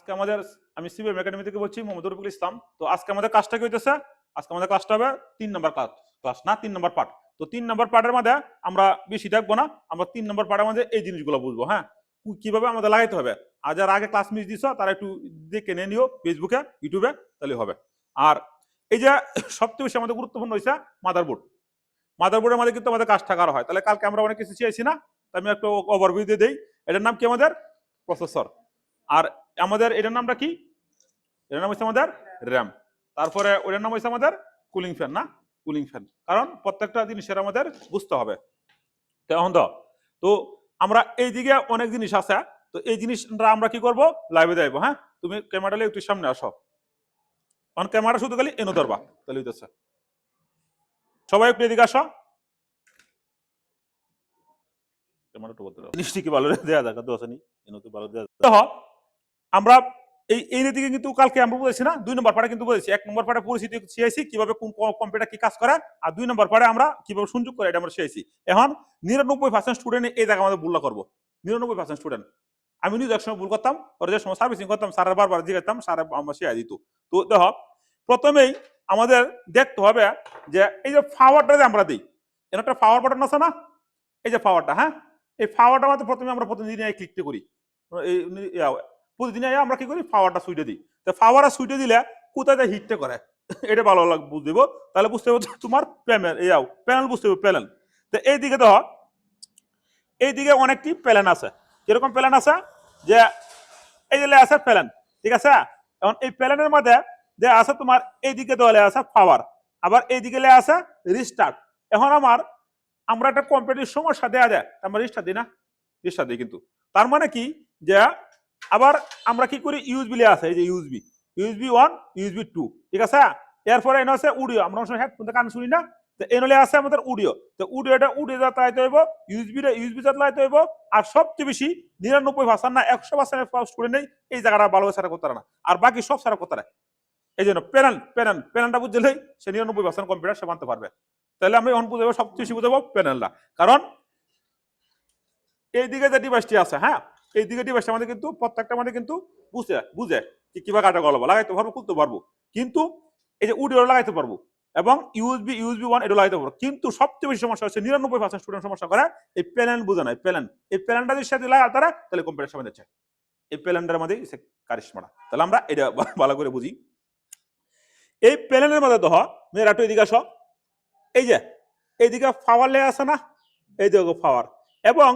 আজকে আমাদের আমি সিবিএম একাডেমি থেকে বলছি মোহাম্মদ রফিকুল ইসলাম। তো আজকে আমাদের কাজটা কি হইতেছে, আজকে আমাদের ক্লাসটা হবে 3 নম্বর ক্লাস না 3 নম্বর পার্ট। তো 3 নম্বর পার্টের মধ্যে আমরা বেশি দেখবো না, আমরা 3 নম্বর পার্টের মধ্যে এই জিনিসগুলো বুঝবো। হ্যাঁ, কিভাবে আমাদের লাগাইতে হবে। আর যারা আগে ক্লাস মিস দিছো তারা একটু দেখে নিয়ে নিও ফেসবুকে ইউটিউবে, তাহলে হবে। আর এই যে সবচেয়ে বেশি আমাদের গুরুত্বপূর্ণ হয়েছে মাদারবোর্ড। মাদারবোর্ডের মধ্যে কিন্তু আমাদের কাজটা করা হয়। তাহলে কালকে আমরা অনেক কিছু শিখেছি না, তো আমি একটু ওভারভিউ দিয়ে দিই। এটার নাম কি আমাদের প্রসেসর। আর আমাদের এটার নামটা কি, এটার নাম হচ্ছে আমাদের র্যাম। তারপরে ওটার নাম হচ্ছে আমাদের কুলিং ফ্যান না, কুলিং ফ্যান। কারণ প্রত্যেকটা জিনিসের আমাদের বুঝতে হবে। এখন তো আমরা এইদিকে অনেক জিনিস আছে, তো এই জিনিসটা আমরা কি করব, লাইভে যাইবো। হ্যাঁ, তুমি ক্যামেরাটা একটু সামনে আসো, কারণ ক্যামেরা শুধু খালি এনো ধরবা, তাহলে হইতেছে। সবাই একটু এদিকে আসো, ক্যামেরাটা বলতে দাও, জিনিসটি কি ভালো দেয়া যাক, দোষ নেই, এনো কি ভালো দেয়া যাক। আমরা এই দিকে কিন্তু কালকে আমরা বলেছি না, 2 নম্বর পাড়ে কিন্তু বলেছি। 1 নম্বর পাড়ে পরিচিতি শিখেছি কিভাবে কোন কম্পিউটার কি কাজ করে, আর 2 নম্বর পাড়ে আমরা কিভাবে সংযোগ করে এটা আমরা শিখেছি। এখন 99% স্টুডেন্ট এই জায়গা আমাদের ভুলটা করবো। 99% স্টুডেন্ট, আমি নিজে একসময় ভুল করতাম, পরে যে সময় সার্ভিসিং করতাম স্যারের বারবার জিজ্ঞাসতাম, স্যার আমরা শিখে দিত। তো দেখো, প্রথমেই আমাদের দেখতে হবে যে এই যে পাওয়ারটা যে আমরা দিই, এর একটা পাওয়ার বাটন আছে না, এই যে পাওয়ারটা। হ্যাঁ, এই পাওয়ারটা আমাদের প্রথমে আমরা প্রতিদিন ক্লিকটা করি। এই প্রতিদিন আমরা কি করি, পাওয়ারটা সুইটে দিই। তো পাওয়ারটা সুইটে দিলে কোথায় যায় হিটটা করে এটা ভালো লাগ বুঝব। তাহলে বুঝতে পারছো তোমার প্যানেল, প্যানেল বুঝতে হবে, প্যানেল। তো এইদিকে তো এইদিকে অনেকটি প্যানেল আছে। কিরকম প্যানেল আছে, যে এই যে আছে প্যানেল, ঠিক আছে। এখন এই প্যানেলের মধ্যে যে আছে তোমার এইদিকে তো আছে পাওয়ার, আবার এইদিকে আছে রিস্টার্ট। এখন আমরা একটা কম্পিউটার সমস্যা দেয়া যায়, আমরা রিস্টার্ট দিই না, রিস্টার্ট দিই কিন্তু। তার মানে কি, যে আবার আমরা কি করি, ইউএসবি আছে, এই যে ইউএসবি, ইউএসবি 1 ইউএসবি 2, ঠিক আছে। এরপরে এনে আছে অডিও, আমরা অনেক সময় হেডফোন কান শুনি না, তো এনলে আছে আমাদের অডিও। তো অডিওটা অডিও যাতায়াত হইব, ইউএসবি যাতায়াত হইব। আর সবচেয়ে বেশি 99% না 100% স্টুডেন্ট এই জায়গাটা ভালোভাবে সারা করতে পারে না, আর বাকি সব সারা করতে পারে। এই জন্য প্যানেলটা বুঝলেই সে 99% কম্পিউটার সে মানতে পারবে। তাহলে আমরা এখন বুঝাবো, সবচেয়ে বেশি বুঝাবো প্যানেলটা। কারণ এইদিকে যে ডিভাইসটি আছে, হ্যাঁ, এইদিকে ডিভাইসটা আমাদের কিন্তু প্রত্যেকটা আমাদের কিন্তু বুঝে কিভাবে কাটা গলাবো, লাগাইতে পারবো, খুলতে পারবো। কিন্তু এই যে উডিও লাগাইতে পারবো, এবং ইউএসবি 1 এটা লাগাইতে পারবো। কিন্তু সবচেয়ে বেশি সমস্যা হচ্ছে 99% স্টুডেন্ট সমস্যা করে এই প্যানেল বুঝে নাই। এই প্যানেলটা যদি সাথে লাগাতে পারে তাহলে কম্পিউটার সামনে যাচ্ছে। এই প্যানেলটার মধ্যে কারিশমাটা, তাহলে আমরা এটা ভালো করে বুঝি। এই প্যানেলের মধ্যে দেখো, মেয়েরা একটু এদিকে আসো, এই যে এইদিকে পাওয়ার লেয়ার আছে না, এই দেখো পাওয়ার, এবং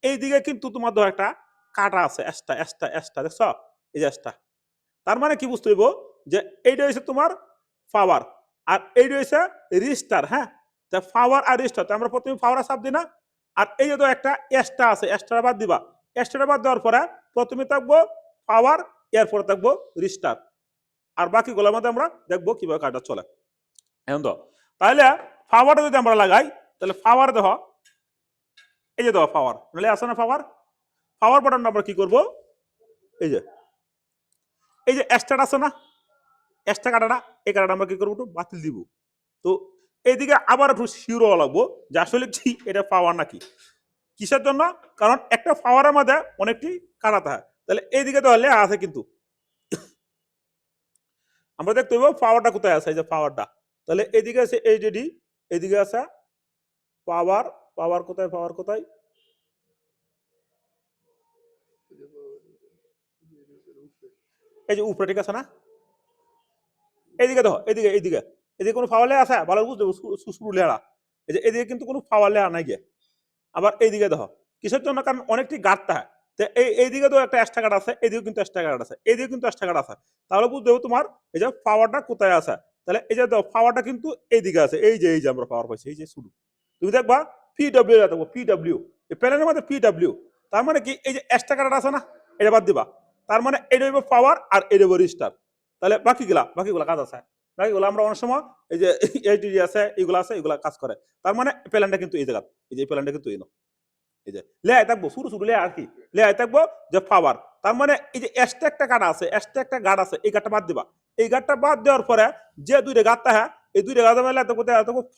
এইদিকে কিন্তু তোমার ধর একটা কাটা আছে, এক্সট্রা দেখছো, এই যে এক্সট্রা। তার মানে কি বুঝতে হইব, যে এইটা হচ্ছে তোমার পাওয়ার, আর এইটা হচ্ছে রেজিস্টার। হ্যাঁ, তা পাওয়ার আর রেজিস্টার, আমরা প্রথমে পাওয়ার চাপ দিই না, আর এই যে তো একটা এক্সট্রা আছে, এক্সট্রা বাদ দিবা। এক্সট্রা বাদ দেওয়ার পরে প্রথমে থাকবো পাওয়ার, এরপরে থাকবো রেজিস্টার, আর বাকিগুলোর মধ্যে আমরা দেখবো কিভাবে কাটা চলে। এখন তো তাহলে পাওয়ারটা যদি আমরা লাগাই, তাহলে পাওয়ার দেখো, এই যে দেখো পাওয়ার নাহলে আসে না, পাওয়ার বাটনটা আমরা কি করব, এই যে এক্সট্রা আছে না, এক্সট্রা কাটাটা, এই কাটাটা আমরা কি করবো, একটু বাতিল দিব। তো এইদিকে আবার একটু শিওর হওয়া লাগবো যে আসলে কি এটা পাওয়ার নাকি। কিসের জন্য, কারণ একটা পাওয়ারের মধ্যে অনেকটি কাটা থাকে। তাহলে এইদিকে তো হলে আছে, কিন্তু আমরা দেখতে পাবো পাওয়ারটা কোথায় আছে, এই যে পাওয়ারটা। তাহলে এইদিকে আছে এইচডিডি, এইদিকে আছে পাওয়ার। পাওয়ার কোথায়, পাওয়ার কোথায়, এই যে উপরে, ঠিক আছে না। এইদিকে দেখো, এইদিকে এদিকে কোনো পাওয়ার লেয়ার আছে, ভালো বুঝতে শুরু লেয়ারা, এই যে এদিকে কিন্তু কোনো পাওয়ার লেয়ার নাই গিয়ে। আবার এইদিকে দেখো, কিসের জন্য, কারণ অনেকটি গাঁটটা হয়। তো এইদিকে তো একটা এক্সট্রা গার্ড আছে, এইদিকে কিন্তু এক্সট্রা গার্ড আছে, এইদিকে কিন্তু এক্সট্রা গার্ড আছে। তাহলে বুঝতে হবে তোমার এই যে পাওয়ারটা কোথায় আছে। তাহলে এই যে পাওয়ারটা কিন্তু এইদিকে আছে, এই যে আমরা পাওয়ার পাইছি, এই যে শুরু। তুমি দেখবা পিডব্লিউ দেখবো, পিডব্লিউ এই প্যানেলের মধ্যে পিডব্লিউ। তার মানে কি, এই যে এক্সট্রা গার্ড আছে না, এটা বাদ দিবা। তার মানে এটা হইব পাওয়ার, আর এটা হইব রেজিস্টার। তাহলে বাকিগুলা কাজ আছে, বাকিগুলো আমরা অনেক সময় এই যে এইচডিডি আছে, এগুলো আছে, এগুলা কাজ করে। তার মানে প্যানেলটা কিন্তু এই জায়গা, এই যে প্যানেলটা কিন্তু এই এই যে লেয়ায় থাকবো, শুরু লেয়ার আর কি, লেয়ায় থাকবো যে পাওয়ার। তার মানে এই যে এক্সট্রা একটা গার্ড আছে, এক্সট্রা একটা গার্ড আছে, এই গার্ডটা বাদ দিবা। এই গার্ডটা বাদ দেওয়ার পরে যে দুইটা গার্ডটা, হ্যাঁ, এই দুইটা গার্ড মেলে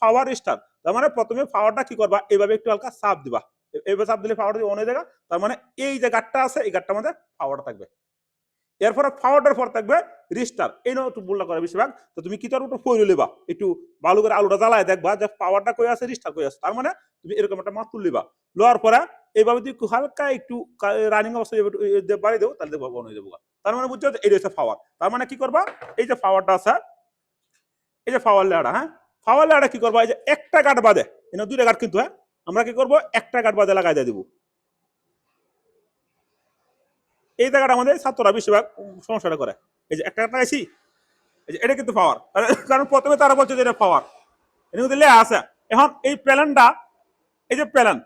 পাওয়ার স্টার। তার মানে প্রথমে পাওয়ারটা কি করবা, এইভাবে একটু হালকা চাপ দিবা, এইভাবে চাপ দিলে পাওয়ারটা অন হয়ে যাবে। তার মানে এই যে গার্ডটা আছে, এই গার্ডটার মধ্যে পাওয়ারটা থাকবে। এরপরে পাওয়ারটার পর থাকবে রিস্টার, এই নাও একটু বুলটা করে বেশিরভাগ। তো তুমি কি তোর একটু ফইল লিবা, একটু ভালো করে আলুটা জ্বালায় দেখবা যে পাওয়ারটা কই আছে, রিস্টার কই আছে। তার মানে তুমি এরকম একটা মাপ তুল লিবা, লোয়ার পরে এইভাবে তুই হালকা একটু রানিং অবস্থায় বাড়ি দেবো, তাহলে দেখবো বন হয়ে যাবো। তার মানে বুঝছো যে এটা হচ্ছে পাওয়ার। তার মানে কি করবা, এই যে পাওয়ারটা আছে, এই যে পাওয়ার লেয়ারটা, হ্যাঁ পাওয়ার লেয়ারটা কি করবা, এই যে একটা কাঠ বাদে, এনে দুইটা কাঠ কিন্তু, হ্যাঁ আমরা কি করবো একটা কাঠ বাদে লাগাই দিয়ে দিব। এই জায়গাটা আমাদের ছাত্ররা বেশিরভাগ সমস্যাটা করে। এই যে একটা কাঠ লাগাইছি, এই যে এটা কিন্তু পাওয়ার, কারণ প্রথমে তারা বলছে যে এটা পাওয়ার, এর মধ্যে লেয়া আছে। এখন এই প্ল্যানটা, এই যে প্ল্যান,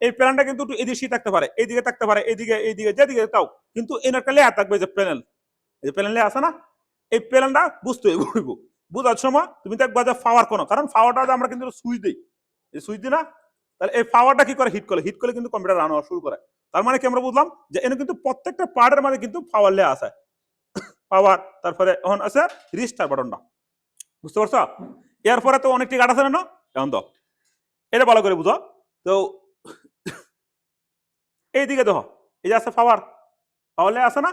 এই প্ল্যানটা কিন্তু একটু এদিকে থাকতে পারে, এইদিকে থাকতে পারে, এইদিকে যেদিকে তাও, কিন্তু এর একটা লেয়ার থাকবে যে প্যানেল, এই যে প্যানেল লেয়ার আছে না, এই প্ল্যানটা বুঝতে হইব। বুঝার সময় তুমি দেখবা যে পাওয়ার কোনো, কারণ পাওয়ারটা আমরা কিন্তু সুইচ দিই, এই সুইচ দিই না, তাহলে এই পাওয়ারটা কি করে, হিট করলে কিন্তু কম্পিউটার রান হওয়া শুরু করে। তার মানে কি আমরা বুঝলাম যে এনে কিন্তু প্রত্যেকটা পার্টের মধ্যে কিন্তু পাওয়ার লেয়ার আছে, পাওয়ার, তারপরে এখন আছে রিস্টার বাটনটা, বুঝতে পারছো? এরপরে তো অনেকটি কাট আছে না, এখন তো এটা ভালো করে বুঝো। তো এইদিকে দেখো, এই যে আছে পাওয়ার, পাওয়ার লেয়ার আছে না,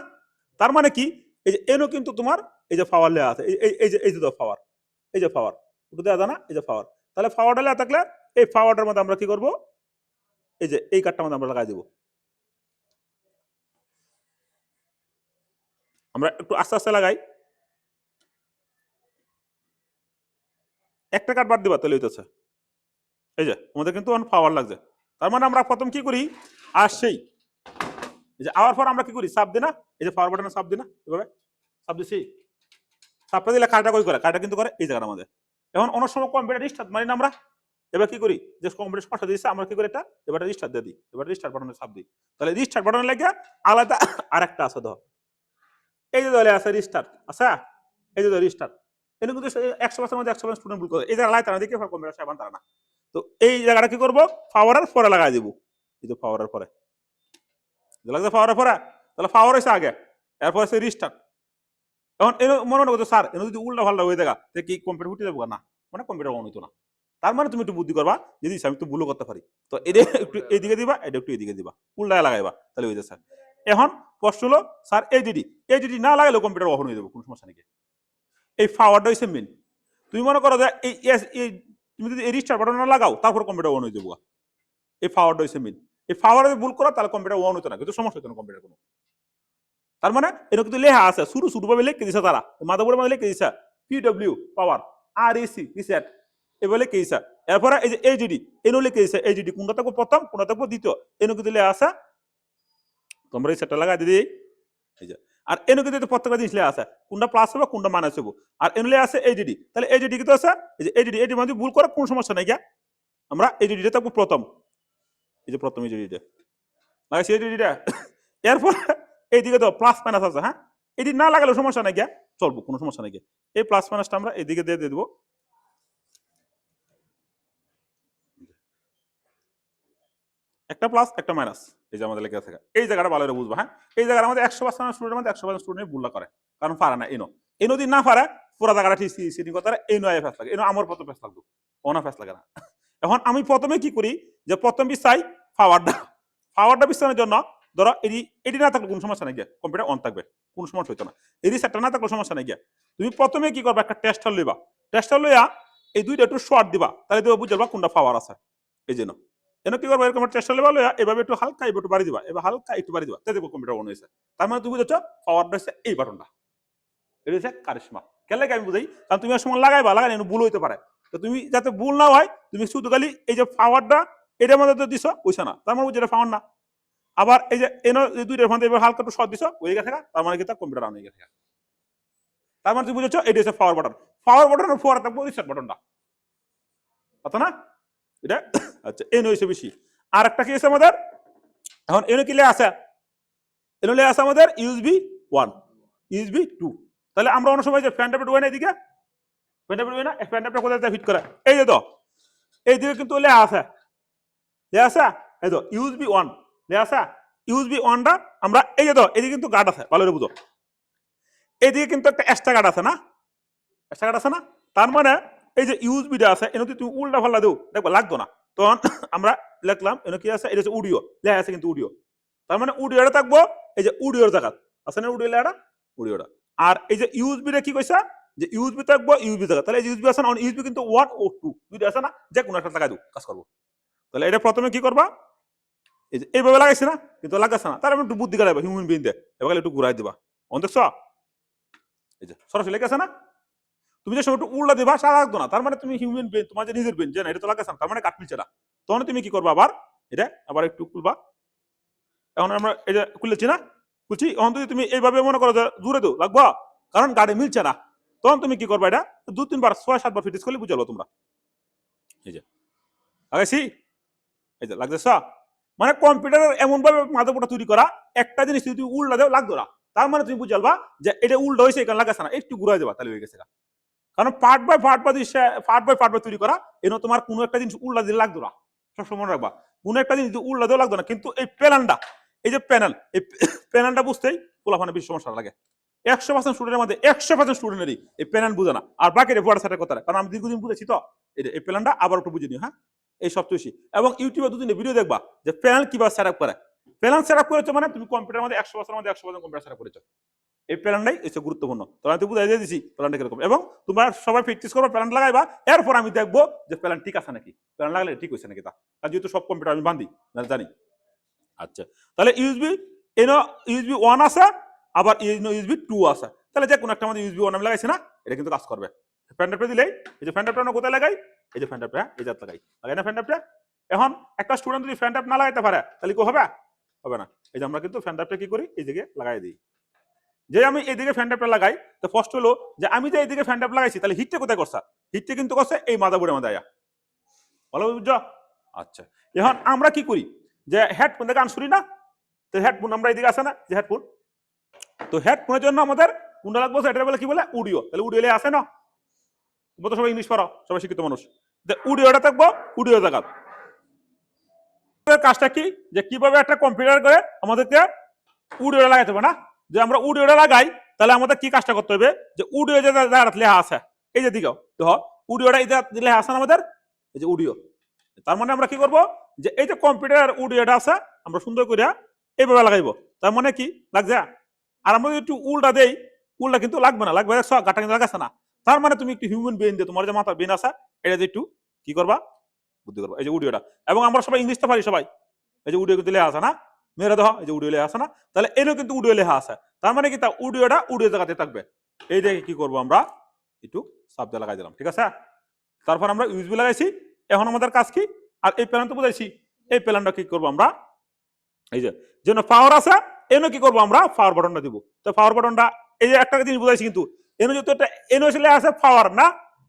তার মানে কি, এই যে এনো কিন্তু তোমার এই যে পাওয়ার লেয়ার আছে, এই যে পাওয়ার, এই যে পাওয়ার ওটা দেওয়া যায় না, এই যে পাওয়ার, তাহলে পাওয়ারটা লেয়ার থাকলে এই পাওয়ারটার মধ্যে আমরা কি করব, এই যে এই কার্ডটার মধ্যে আমরা লাগাই দেবো। আমরা একটু আস্তে আস্তে লাগাই, একটা কার্ড বাদ দিবা তাহলে হইতেছে। এই যে আমাদের কিন্তু পাওয়ার লাগছে, তার মানে আমরা প্রথম কি করি, আর সেই এই যে আওয়ার পর আমরা কি করি, চাপ দিই না, এই যে পাওয়ার বাটনে চাপ দিই না, এভাবে চাপ দিছি, চাপটা দিলে কার্ডটা কই করে, কার্ডটা কিন্তু করে এই জায়গার মধ্যে। এখন অনেক সময় কম্পিউটার রিস্টার্ট মারি না আমরা, এবার কি করি, যে কম্পিউটার সমস্যা দিয়েছে আমরা কি করি, এটা এবার রিস্টার্ট দিয়ে দিই, এবার রিস্টার্ট বাটনে চাপ দিই, তাহলে রিস্টার্ট বাটনে লাগে আলাদা আরেকটা আছে ধর, এই যে দলে আছে রিস্টার্ট, আচ্ছা এই যে রিস্টার্ট, এটা কিন্তু 100% মধ্যে 100% স্টুডেন্ট ভুল করে, এই জায়গা লাই তারা দেখে কম্পিউটার সাবান তারা না। তো এই জায়গাটা কি করবো, পাওয়ারের পরে লাগাই দিব, এই যে পাওয়ারের পরে লাগছে, পাওয়ারের পরে, তাহলে পাওয়ার হয়েছে আগে, এরপর হচ্ছে রিস্টার্ট। এখন এর মনে করতো স্যার এর যদি উল্টা পাল্টা হয়ে দেখা কি কম্পিউটার উঠে যাবো না, মানে কম্পিউটার অন হইতো না। তার মানে তুমি একটু বুদ্ধি করবা, যদি আমি একটু ভুলও করতে পারি, তো এটা একটু এইদিকে দিবা, এটা একটু এইদিকে দিবা, উল্টায় লাগাইবা, তাহলে হয়ে যাচ্ছে। এখন প্রশ্ন হলো স্যার এইচডিডি না লাগালেও কম্পিউটার অন হয়ে যাবে, কোনো সমস্যা নেই। এই পাওয়ারটা হচ্ছে মেন। তুমি মনে করো যে এই তুমি যদি এই রিস্টার্ট বাটন না লাগাও তারপর কম্পিউটার অন হয়ে যাবো, এই পাওয়ারটা হচ্ছে মেন। এই পাওয়ার যদি ভুল করো তাহলে কম্পিউটার অন হতো না, কিন্তু সমস্যা হতো না কম্পিউটার কোনো। তার মানে এটা কিন্তু লেখা আছে, শুরু ভাবে লিখে দিছে তারা, মাদারবোর্ডের মধ্যে লিখে দিছে পিডব্লিউ পাওয়ার, আর এসি রিসেট এবার লিখে দিছে। এরপরে এই যে এইচডিডি এনো লিখে দিছে, এইচডিডি কোনটা থাকবো প্রথম, কোনটা থাকবো দ্বিতীয়, এনো কিন্তু লেখা আছে, তোমরা এই সেটটা লাগাই দিদি। এই যে আর এনো কিন্তু প্রত্যেকটা জিনিস লেখা আছে, কোনটা প্লাস হবে কোনটা মাইনাস হবে। আর এনো লেখা আছে এইচডিডি, তাহলে এইচডিডি কিন্তু আছে, এই যে এইচডিডি মধ্যে ভুল করে কোনো সমস্যা নাই গিয়া, আমরা এইচডিডিটা থাকবো প্রথম, এই যে প্রথম এইচডিডিটা লাগাইছি, এইচডিডিটা। এরপর এইদিকে তো প্লাস মাইনাস আছে, হ্যাঁ এটি না লাগালে সমস্যা নাই গিয়া, চলবো কোনো সমস্যা নাই গিয়া। এই প্লাস মাইনাসটা আমরা এদিকে দিয়ে দেবো, একটা প্লাস একটা মাইনাস, এই যে আমাদের লেখা থাকে, এই জায়গাটা ভালো করে বুঝবো। হ্যাঁ এই জায়গার আমাদের 100% স্টুডেন্টের মধ্যে 100% স্টুডেন্ট ভুল করে, কারণ পারে না এনো যদি না পারে পুরো জায়গাটা ঠিক সিটিং করতে পারে, এই নয় ফেস লাগে, এনো আমার প্রথম ফেস লাগবে, ওনা ফেস লাগে না। এখন আমি প্রথমে কি করি, যে প্রথম বিছাই পাওয়ারটা বিছানোর জন্য ধরো এটি না থাকলে কোনো সমস্যা নাই গিয়া, কম্পিউটার অন থাকবে, কোনো সমস্যা হইতো না। এই সেটটা না থাকলে সমস্যা নাই গিয়া, তুমি প্রথমে কি করবা, একটা টেস্টার লইবা, টেস্টার লইয়া এই দুইটা একটু শর্ট দিবা, তাহলে তুমি বুঝবা কোনটা পাওয়ার আছে। এই জন্য কি করবো, এরকম চেষ্টা লেভেল এভাবে একটু হালকা একটু বাড়ি দিবা, এবার হালকা একটু বাড়ি দিবা, তাতে কম্পিউটার অন হয়েছে। তার মানে তুমি বুঝছো পাওয়ারটা হচ্ছে এই বাটনটা, এটা হচ্ছে কারিশমা। কেন লাগে আমি বুঝাই, কারণ তুমি সময় লাগাইবা, লাগাই ভুল হইতে পারে, তো তুমি যাতে ভুল না হয় তুমি শুধু খালি এই যে পাওয়ারটা এটার মধ্যে দিছ ওইসা না, তার মানে বুঝে পাওয়ার না। আবার এই যে এনো দুইটার মধ্যে এবার হালকা একটু শর্ট দিছ ওই গেছে, তার মানে কি তার কম্পিউটার অন হয়ে গেছে। তার মানে তুমি বুঝেছো এটা হচ্ছে পাওয়ার বাটন, পাওয়ার বাটনের পরে থাকবো রিসেট বাটনটা, কথা না এটা। আচ্ছা এনো হয়েছে বেশি। আর একটা কি আছে আমাদের, এখন এনো কি লেখা আছে, এনো লেখা আছে আমাদের ইউএসবি 1 ইউএসবি 2, তাহলে আমরা অনেক সময় যে ফ্যান ট্যাপটা ঢুকে না এদিকে, ফ্যান ট্যাপটা ঢুকে না, ফ্যান ট্যাপটা কোথায় ফিট করা, এই যে তো এইদিকে কিন্তু লেখা আছে, লেখা আছে এই তো ইউএসবি 1 লেখা আছে, ইউএসবি 1টা আমরা এই যে তো এদিকে কিন্তু গার্ড আছে, ভালো করে বুঝো, এইদিকে কিন্তু একটা এক্সট্রা গার্ড আছে না, এক্সট্রা গার্ড আছে না, তার মানে এই যে ইউএসবিটা আছে এনে তুমি উল্টা ফাল্টা দেও দেখবা লাগতো না, তখন আমরা লিখলাম এনে কি আছে, এটা হচ্ছে অডিও লেখা আছে কিন্তু অডিও, তার মানে অডিওটা থাকবো এই যে অডিওর জায়গা আছে না, অডিও লেখাটা অডিওটা। আর এই যে ইউএসবি রে কি কইছে যে ইউএসবি থাকবো ইউএসবি থাকবে, তাহলে ইউএসবি আছে না ইউএসবি কিন্তু 1 ও 2 দুইটা আছে না, যে কোনো একটা লাগাই দাও কাজ করবো। তাহলে এটা প্রথমে কি করবা, এই যে এইভাবে লাগাইছে না কিন্তু লাগাচ্ছে না, তার একটু বুদ্ধি কাটাইবা হিউম্যান বিং দিয়ে, এবার একটু ঘুরাই দিবা, অন দেখছো এই যে সরাসরি লেগেছে না। তুমি যে সময় একটু উল্টা দিবা সারা লাগতো না, তার মানে তুমি হিউম্যান বিং তোমার যে নিজের বিং যে না এটা তো লাগাচ্ছে না, তার মানে কাট মিলছে না। তখন তুমি কি করবা আবার এটা আবার একটু খুলবা, এখন আমরা এই যে খুলেছি না, খুলছি, এখন যদি তুমি এইভাবে মনে করো যে জুড়ে দাও লাগবা, কারণ গাড়ি মিলছে না, তখন তুমি কি করবা এটা 2-3 বার 6-7 বার ফিটিস করলে বুঝালো তোমরা। এই যে লাগাইছি, এই যে লাগতেছ, মানে কম্পিউটারের এমন ভাবে মাদারবোর্ডটা তৈরি করা, একটা জিনিস যদি উল্টা দেও লাগতো না, তার মানে তুমি বুঝালবা যে এটা উল্টা হয়েছে এখানে লাগাচ্ছে না, একটু ঘুরাই দেবা তাহলে হয়ে গেছে। কারণ পার্ট বাই পার্ট বাই তৈরি করা, এনে তোমার কোনো একটা জিনিস উল্টা দিলে লাগতো না, সবসময় মনে রাখবা কোনো একটা জিনিস উল্টা দিলেও লাগতো না। কিন্তু এই প্যানেলটা, এই যে প্যানেল, এই প্যানেলটা বুঝতেই পোলাপানে বেশি সমস্যা লাগে। 100% স্টুডেন্টের মধ্যে 100% স্টুডেন্টেরই এই প্যানেল বুঝে না, আর বাকিটা পড়া সেটার কথা, কারণ আমি দীর্ঘদিন বুঝেছি তো। এই প্যানেলটা আবার একটু বুঝে নিও, হ্যাঁ এই সবচেয়ে। এবং ইউটিউবে দুদিনে ভিডিও দেখবা যে প্যানেল কিভাবে সেট আপ করে। প্যানেল সেট আপ করেছো মানে তুমি কম্পিউটারের মধ্যে 100% মধ্যে 100% কম্পিউটার সেট আপ করেছো। এই প্ল্যানটাই এসে গুরুত্বপূর্ণ, তো আমি তো বুঝাই দিয়ে দিছি প্ল্যানটা কিরকম, এবং তোমরা সবাই প্র্যাকটিস করবে, প্ল্যান লাগাইবা, এরপর আমি দেখবো যে প্ল্যান ঠিক আছে নাকি, প্ল্যান লাগালে ঠিক হয়েছে নাকি তা, আর যেহেতু সব কম্পিউটার আমি বান্ধি জানি। আচ্ছা, তাহলে ইউএসবি এনো ইউএসবি 1 আছে, আবার ইউএসবি 2 আছে, তাহলে যে কোনো একটা আমাদের ইউএসবি 1 আমি লাগাইছি না, এটা কিন্তু কাজ করবে। ফ্যান ট্যাপটা দিলেই, এই যে ফ্যান ট্যাপটা আমরা কোথায় লাগাই, এই যে ফ্যান ট্যাপটা, এই জাত লাগাই না ফ্যান ট্যাপটা। এখন একটা স্টুডেন্ট যদি ফ্যান ট্যাপ না লাগাইতে পারে তাহলে কি হবে, হবে না। এই যে আমরা কিন্তু ফ্যান ট্যাপটা কি করি, এই দিকে লাগাই দিই। যে আমি এইদিকে ফ্যান ট্যাপটা লাগাই, তো ফার্স্ট হলো যে আমি যে এইদিকে ফ্যান ট্যাপ লাগাইছি, তাহলে হিটটা কোথায় করছে, হিটটা কিন্তু করছে এই মাদারবোর্ডের মধ্যে আয়া, ভালো বুঝছো। আচ্ছা, এখন আমরা কি করি যে হেডফোন দিয়ে গান শুনি না, তো হেডফোন আমরা এইদিকে আসে না যে হেডফোন, তো হেডফোনের জন্য আমাদের কোনটা লাগবে, এটা বলে কি বলে অডিও, তাহলে অডিও লে আসে না, তো সবাই ইংলিশ পড়ো, সবাই শিক্ষিত মানুষ, অডিওটা থাকবো অডিও জায়গা। কাজটা কি যে কিভাবে একটা কম্পিউটার করে আমাদেরকে অডিওটা লাগাইতে হবে না, যে আমরা অডিওটা লাগাই, তাহলে আমাদের কি কাজটা করতে হবে, যে অডিও যে জায়গাটা লেখা আছে এই যে দিকেও তো অডিওটা এই যে লেখা আছে আমাদের, এই যে অডিও, তার মানে আমরা কি করব, যে এই যে কম্পিউটার অডিওটা আছে আমরা সুন্দর করে এইভাবে লাগাইবো, তার মানে কি লাগছে। আর আমরা যদি একটু উল্টা দেই, উল্টা কিন্তু লাগবে না, লাগবে গাটা কিন্তু লাগাচ্ছে না, তার মানে তুমি একটু হিউম্যান বেইন দিয়ে, তোমার যে মাথার বেইন আছে এটা দিয়ে একটু কি করবা, বুদ্ধি করবা। এই যে অডিওটা, এবং আমরা সবাই ইংলিশটা পারি সবাই, এই যে অডিও কিন্তু লেখা আছে না, মেয়েরা দেখো এই যে অডিও লেখা আছে না, তাহলে এনেও কিন্তু অডিও লেখা আছে, তার মানে কি তা অডিওটা অডিও জায়গাতে থাকবে। এই দেখে কি করবো আমরা একটু সাবজেক্ট লাগাই দিলাম, ঠিক আছে। তারপর আমরা ইউএসবি লাগাইছি, এখন আমাদের কাজ কি, আর এই প্ল্যান তো বুঝাইছি, এই প্ল্যানটা কি করবো আমরা, এই যে যেন পাওয়ার আছে এনে কি করবো আমরা পাওয়ার বাটনটা দিব। তো পাওয়ার বাটনটা এই যে একটা জিনিস বুঝাইছি, কিন্তু এনে যেহেতু একটা এনে ছেলে আছে পাওয়ার না,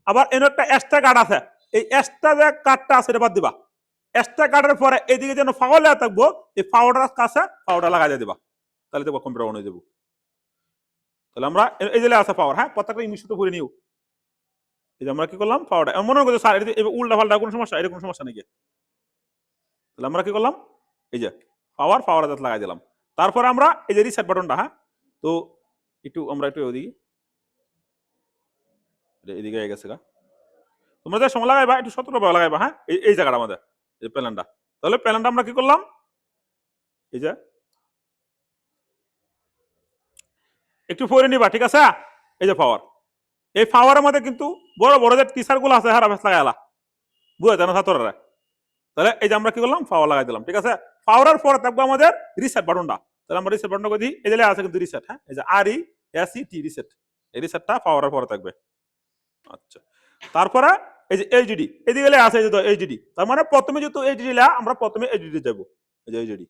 আবার এনে একটা এক্সট্রা কার্ড আছে, এই এক্সট্রা যে কার্ডটা আছে এটা বাদ দিবা, এক্সট্রা কার্ডের পরে এইদিকে যেন পাওয়ার লেখা থাকবো, এই পাওয়ারটার কাছে পাওয়ারটা লাগাই দিয়ে দিবা, তাহলে দেখবো কম্পিউটার অন হয়ে যাবো। তাহলে আমরা এই যে আছে পাওয়ার, হ্যাঁ প্রত্যেকটা ইংলিশ তো পড়ে নিও। এই যে আমরা কি করলাম পাওয়ারটা, মনে করছো স্যার এটা উল্টা পাল্টা কোনো সমস্যা, এটা কোনো সমস্যা নাকি, তাহলে আমরা কি করলাম, এই যে পাওয়ার লাগাই দিলাম। তারপরে আমরা এই যে রিসেট বাটনটা, হ্যাঁ তো একটু আমরা একটু ওদিকে এদিকে হয়ে গেছে গা, তোমরা যে সময় লাগাইবা একটু সতর্কভাবে লাগাইবা, হ্যাঁ এই জায়গাটা আমাদের এই প্ল্যানটা, তাহলে প্ল্যানটা আমরা কি করলাম, এই যে একটু পরে নিবা, ঠিক আছে। এই যে পাওয়ার, এই পাওয়ারের মধ্যে কিন্তু বড় বড় যে টিচার গুলো আছে হারা বেশ লাগাইলা, বুঝে না ছাত্ররা, তাহলে এই যে আমরা কি করলাম পাওয়ার লাগাই দিলাম, ঠিক আছে। পাওয়ারের পরে থাকবো আমাদের রিসেট বাটনটা, তাহলে আমরা রিসেট বাটনটা করে দিই, এই যে আছে কিন্তু রিসেট, হ্যাঁ এই যে RESET রিসেট, এই রিসেটটা পাওয়ারের পরে থাকবে। আচ্ছা, তারপরে এই যে এইচডি এদিকে আছে, এই যে এইচডি, তার মানে প্রথমে যেহেতু এইচডি লা আমরা প্রথমে এইচডি যাব, এই যে এইচডি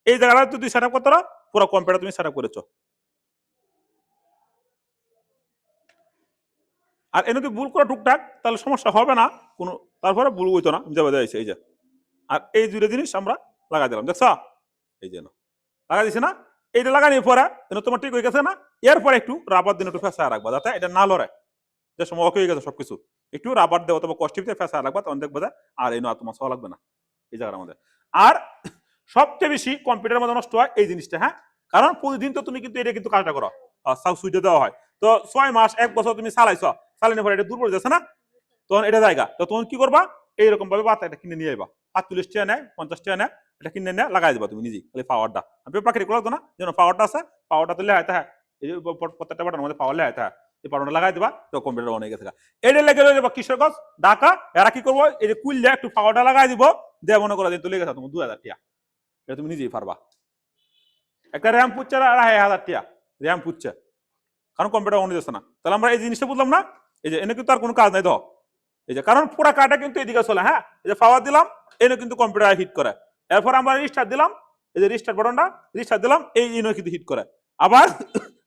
এই জায়গাটা তুই সেটআপ করতে না, পুরো কম্পিউটার তুমি সেটআপ করেছো। আর এনে যদি ভুল করে টুকটাক তাহলে সমস্যা হবে না কোনো, তারপরে ভুল হইতো না যাবে যাইছে এই যে। আর এই দুটো জিনিস আমরা লাগাই দিলাম, দেখছো এই যে লাগাই দিছে না, এইটা লাগানোর পরে তোমার ঠিক হয়ে গেছে না, এরপরে একটু রাবার দিন একটু ফেঁসা রাখবা যাতে এটা না লড়ে, যে সময় ওকে হয়ে গেছে সবকিছু, একটু রাবার দেওয়া অথবা কষ্টিপতে ফেঁসা রাখবা, তখন দেখবা যে আর এই আর তোমার সহ লাগবে না এই জায়গার মধ্যে। আর সবচেয়ে বেশি কম্পিউটারের মধ্যে নষ্ট হয় এই জিনিসটা, হ্যাঁ কারণ প্রতিদিন তো তুমি কিন্তু এটা কিন্তু কাজটা করো, সুইচে দেওয়া হয়, তো 6 মাস 1 বছর তুমি চালাইছো, চালানোর পরে এটা দুর্বল যাচ্ছে না, তখন এটা জায়গা, তো তখন কি করবা, এইরকম ভাবে বাতা এটা কিনে নিয়ে যাবা, 48 টাকা নেয় 50 টাকা নেয়, এটা কিনে নিয়ে লাগাই দিবা তুমি নিজেই, খালি পাওয়ারটা পেপার কেটে লাগতো না, যেন পাওয়ারটা আছে, পাওয়ারটা তুলে হয়তো হ্যাঁ এই যে প্রত্যেকটা বাটনের মধ্যে পাওয়ার লেখা থাকে, এই বাটনটা লাগাই দিবা তো কম্পিউটার অন হয়ে গেছে। এটা লেগে রয়ে যাবো কিশোরগঞ্জ ঢাকা। এরা কি করবো, এই যে কুইলে একটু পাওয়ারটা লাগাই দিব, দিয়ে মনে করো যে তুলে গেছে তোমার 2000 টাকা, এটা তুমি নিজেই পারবা। একটা র্যাম পুচ্ছে আর 1000 টাকা র্যাম পুচ্ছে, কারণ কম্পিউটার অন যাচ্ছে না। তাহলে আমরা এই জিনিসটা বুঝলাম না, এই যে এনে কিন্তু আর কোনো কাজ নাই তো, এই যে কারণ পুরো কাটা কিন্তু এদিকে চলে। হ্যাঁ, এই যে পাওয়ার দিলাম, এনে কিন্তু কম্পিউটার হিট করে। এরপর আমরা রিস্টার্ট দিলাম, এই যে রিস্টার্ট বাটনটা রিস্টার্ট দিলাম, এই এনে কিন্তু হিট করে। আবার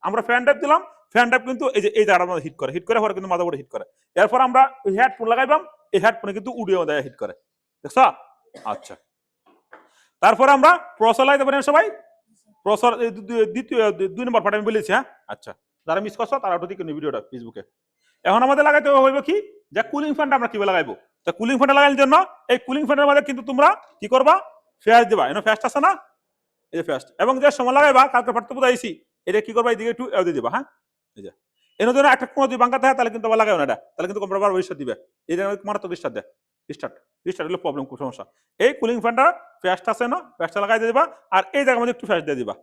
আমরা ফ্যান টাইপ দিলাম, ফ্যান টাইপ কিন্তু এই যে এই জায়গাটার মধ্যে হিট করে, হিট করে পরে কিন্তু মাদারবোর্ডে হিট করে। এরপর আমরা হেডফোন লাগাইবাম, এই হেডফোনে কিন্তু উডিও দেয় হিট করে, দেখছো? আচ্ছা, তারপর আমরা প্রসেসর লাগাইতে পারি সবাই। প্রসেসর দ্বিতীয় 2 নম্বর পার্ট আমি বলেছি। হ্যাঁ, আচ্ছা, যারা মিস করছো তারা ওটা দেখে ভিডিওটা ফেসবুকে। এখন আমাদের লাগাইতে হইব কি, যে কুলিং ফ্যানটা আমরা কিভাবে লাগাইবো। তো কুলিং ফ্যানটা লাগানোর জন্য এই কুলিং ফ্যানের মধ্যে কিন্তু তোমরা কি করবা, ফ্যাস দিবা। এনে ফ্যাসটা আছে না, এই যে ফ্যাস, এবং যে সময় লাগাইবা কালকে পাঠতে বুঝাইছি, এটা কি করবা, এইদিকে একটু দিয়ে দিবা। হ্যাঁ, এই যে এর জন্য একটা কোনো যদি বাঙ্কা থাকে তাহলে কিন্তু আবার লাগাও না এটা, তাহলে কিন্তু কম্পিউটার বারবার রিস্টার্ট দিবে। এই যে মারাত্মক রিস্টার্ট দেয়, রিস্টার্ট রিস্টার্ট হলে প্রবলেম, খুব সমস্যা। এই কুলিং ফ্যানটা ফ্যাসটা আছে না, ফ্যাসটা লাগাই দিয়ে দিবা, আর এই জায়গার মধ্যে একটু ফ্যাস দিয়ে দিবা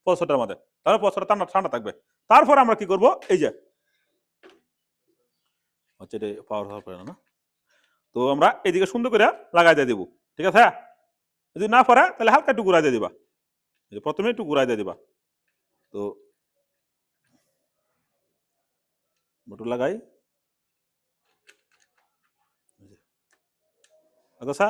প্রসেসরটার মধ্যে, তাহলে প্রসেসরটা ঠান্ডা ঠান্ডা থাকবে। তারপর আমরা কি করব, এই যে হচ্ছে এটা পাওয়ার হওয়ার পরে না, তো আমরা এদিকে সুন্দর করে লাগাই দিয়ে দিব। ঠিক আছে, যদি না পারে তাহলে হালকা একটু ঘুরাই দিয়ে দিবা, প্রথমে একটু ঘুরাই দিয়ে দিবা। তো মোটর লাগাই, আচ্ছা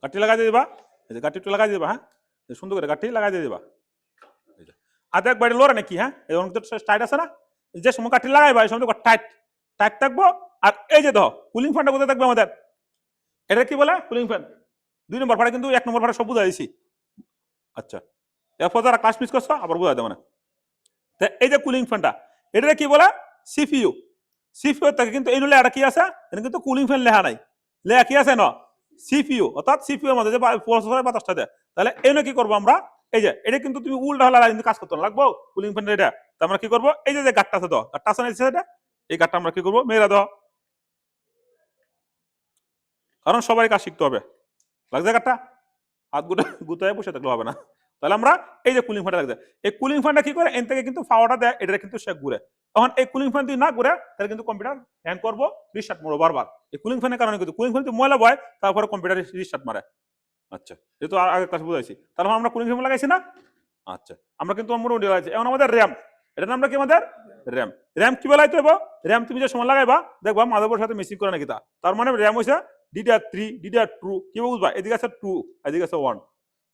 গাঠি লাগাই দিয়ে দিবা, এই যে গাঠি একটু লাগাই দিবা। হ্যাঁ, সুন্দর করে গাঠি লাগাই দিয়ে দিবা। আধা এক বাড়ি লোরা নাকি, হ্যাঁ, এই টাইট আছে না, যে সময় কাঠি লাগাইবা এই সময় টাইট টাইট থাকবো। আর এই যে দেখো কুলিং ফ্যানটা কোথায় থাকবে আমাদের, এটা কি বলে কুলিং ফ্যান 2 নম্বর ফাড়া, কিন্তু 1 নম্বর ফাড়া সব বুঝাই দিছি। আচ্ছা, এরপর যারা ক্লাস মিস করছো আবার বুঝাই দেবো না। এই যে কুলিং ফ্যানটা, এটা কি বলে সিপিইউ। সিপিইউ থাকে কিন্তু এই লেখাটা কি আছে, এটা কিন্তু কুলিং ফ্যান লেখা নাই, লেখা কি আছে না সিপিইউ, অর্থাৎ সিপিইউ এর মধ্যে যে প্রসেসরের বাতাসটা দেয়। তাহলে এনে কি করবো আমরা, এই যে এটা কিন্তু তুমি উল্টা হলে কিন্তু কাজ করতে না লাগবো কুলিং ফ্যান এটা। তো আমরা কি করবো, এই যে গাটটা আছে, তো গাটটা আছে না এটা, এই গাটটা আমরা কি করবো, মেরা দাও, কারণ সবাই কাজ শিখতে হবে। লাগছে গাটটা, হাত গুটায় বসে থাকলে হবে না। তাহলে আমরা এই যে কুলিং ফ্যানটা লাগছে, এই কুলিং ফ্যানটা কি করে, এন থেকে কিন্তু পাওয়ারটা দেয়, এটা কিন্তু সে ঘুরে। তখন এই কুলিং ফ্যান যদি না ঘুরে তাহলে কিন্তু কম্পিউটার হ্যাং করবো, রিস্টার্ট মারবো বারবার। এই কুলিং ফ্যানের কারণে কিন্তু কুলিং ফ্যান যদি ময়লা বয় তারপরে কম্পিউটার রিস্টার্ট মারে। আচ্ছা, যেহেতু আগের ক্লাসে বুঝাইছি, তাহলে আমরা কুলিং ফ্যান লাগাইছি না। আচ্ছা, আমরা কিন্তু মোটামুটি লাগাইছি। এখন আমাদের র্যাম, এটার নামটা কি আমাদের র্যাম। র্যাম কি বেলাইতে হবে, র্যাম তুমি যে সময় লাগাইবা দেখবা মাদারবোর্ডের সাথে মেসিং করে নাকি, তার মানে র্যাম হইছে DDR3 DDR2, কি বুঝবা, এদিকে আছে 2 এদিকে আছে 1।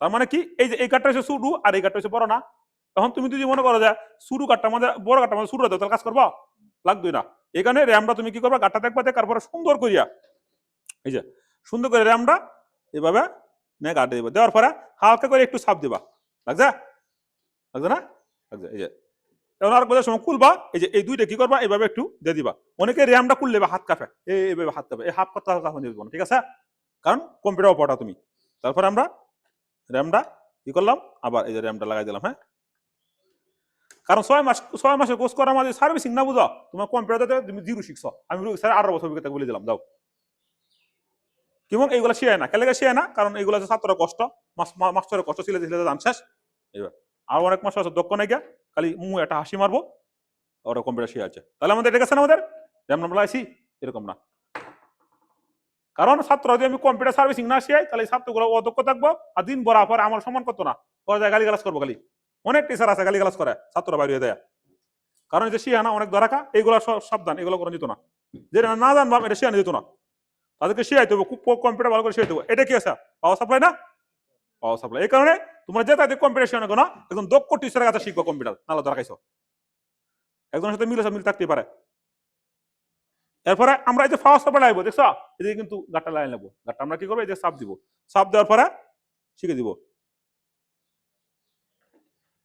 তার মানে কি, এই যে এই কার্ডটা হচ্ছে শুরু আর এই কার্ডটা হচ্ছে বড় না। তখন তুমি যদি মনে করো যে শুরু কার্ডটা আমাদের বড় কার্ডটা আমাদের শুরু হতো, তাহলে কাজ করবো লাগবে না। এখানে র্যামটা তুমি কি করবা, কার্ডটা দেখবা, তারপরে সুন্দর করিয়া এই যে সুন্দর করে র্যামটা এভাবে নিয়ে কাটে দিবা, দেওয়ার পরে হালকা করে একটু চাপ দিবা। লাগছে, লাগছে না, লাগছে। এই যে এখন আর বোঝার সময় খুলবা, এই যে এই দুইটা কি করবা, এইভাবে একটু দিয়ে দিবা। অনেকে র্যামটা খুললে হাত কাঁপে, এইভাবে হাত কাঁপে, এই হাত কথা হালকা দিব না, ঠিক আছে, কারণ কম্পিউটার পড়া তুমি। তারপর আমরা র্যামটা কি করলাম, আবার এই যে র্যামটা লাগাই দিলাম। হ্যাঁ, কারণ 6 মাসের কোর্স করার মাঝে সার্ভিসিং না বুঝো, তোমার কম্পিউটার তুমি জিরো শিখছো, আমি 18 বছর অভিজ্ঞতা বলে দিলাম, দাও কেমন এইগুলো শিয়ায় না, কেলে শিয়ায় না, কারণ এইগুলো ছাত্রের কষ্ট, মাস্টারের কষ্ট ছিল দান শেষ। এবার আর অনেক মাস আছে দক্ষ নাই গিয়া, খালি একটা হাসি মারবো, ওরা কম্পিউটার শিয়ে আছে। তাহলে আমাদের এটা গেছে না, আমাদের র্যাম নাম্বার আইসি এরকম না। কারণ ছাত্র যদি আমি কম্পিউটার সার্ভিসিং না শিয়াই তাহলে ছাত্রগুলো অদক্ষ থাকবো, আর দিন বড় পর আমার সম্মান করতো না, গালি গালাজ করবো খালি। অনেক টিচার আছে গালি গালাজ করে ছাত্ররা বাইরে দেয়, কারণ যে শিয়া না অনেক দরাকা, এইগুলো সাবধান, এগুলো করে যেত না, যেটা না জানবাম এটা শিয়ানো যেত না, তাদেরকে শিয়াইতে হবে, খুব কম্পিউটার ভালো করে শিয়াইতে হবে। এটা কি আছে, পাওয়ার সাপ্লাই না, পাওয়ার সাপ্লাই। এই কারণে তোমরা যে তাদের কম্পিউটার শিয়ানো না, একদম দক্ষ টিচারের কাছে শিখবো কম্পিউটার, নাহলে দরকাইছো একজনের সাথে মিল থাকতেই পারে। এরপরে আমরা এই যে পাওয়ার সাপ্লাই লাগবো, দেখছো, এদিকে কিন্তু গাটটা লাইন লাগবো, গাটটা আমরা কি করবো, এই যে চাপ দিব, চাপ দেওয়ার পরে শিখে দিব।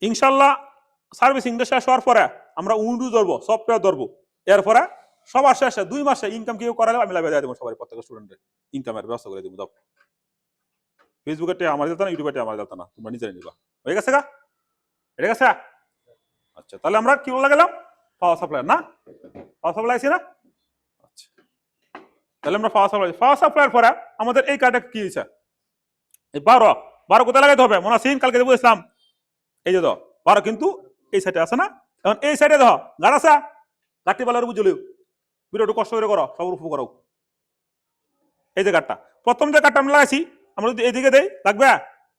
ইনশাল্লাহ সার্ভিসিংটা শেষ হওয়ার পরে আমরা উইন্ডোজ ধরবো, সফটওয়্যার ধরবো। এরপরে সবার শেষে 2 মাসে ইনকাম কেউ করালে আমি লাইভে দিয়ে দেবো, সবাই প্রত্যেক স্টুডেন্টের ইনকামের ব্যবস্থা করে দেবো। দাও, ফেসবুকে আমার যেত না, ইউটিউবে আমার যেত না, তোমরা নিজেরাই নিবা। হয়ে গেছে গা, এটা গেছে। আচ্ছা, তাহলে আমরা কি বলে গেলাম, পাওয়ার সাপ্লাই না, পাওয়ার সাপ্লাই আছে না। আচ্ছা, তাহলে আমরা পাওয়ার সাপ্লাইয়ের পরে আমাদের এই কার্ডে কি হয়েছে এই 12 কোথায় লাগাইতে হবে মনে আছে কালকে বলেছিলাম এই যে 12 কিন্তু এই সাইডে আছে না এখন এই সাইডে দেখো গাড় আছে গাড়টি বালার বুঝলিও ভিডিওটা কষ্ট করে করো সব উপভোগ করো এই যে গাড়টা প্রথম যে গাড়টা আমরা লাগাইছি আমরা যদি এদিকে দেই লাগবে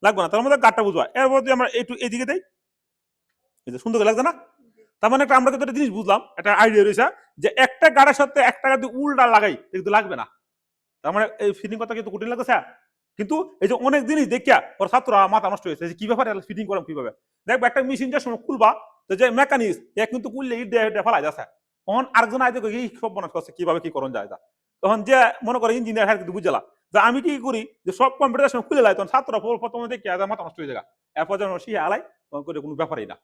লাগবে না তার মধ্যে গাড়টা বুঝবা এরপর যদি আমরা একটু এদিকে দেই এই যে সুন্দর লাগছে না তার মানে একটা আমরা কিন্তু একটা জিনিস বুঝলাম একটা আইডিয়া রয়েছে যে একটা গাড়ের সাথে একটা গাড়ি উল্টা লাগাই কিন্তু লাগবে না তার মানে এই ফিটিং কথা কিন্তু কঠিন লাগছে কিন্তু এই যে অনেক জিনিস দেখিয়া ওর ছাত্ররা মাথা নষ্ট হয়েছে যে কি ব্যাপারে ফিটিং করাম কিভাবে দেখবে একটা মেশিন যে সময় খুলবা তো যে মেকানিক্স এ কিন্তু খুললে ইট দিয়ে ফেলাই যাচ্ছে তখন আরেকজন আইতে এই সব মনে করছে কিভাবে কি করণ যায় তখন যে মনে করে ইঞ্জিনিয়ার হ্যাঁ কিন্তু বুঝলা যে আমি কি করি যে সব কম্পিউটার সময় খুলে লাই তখন ছাত্ররা প্রথমে দেখি মাথা নষ্ট হয়ে যায় এরপর যখন শিখে আলাই তখন করে কোনো ব্যাপারই না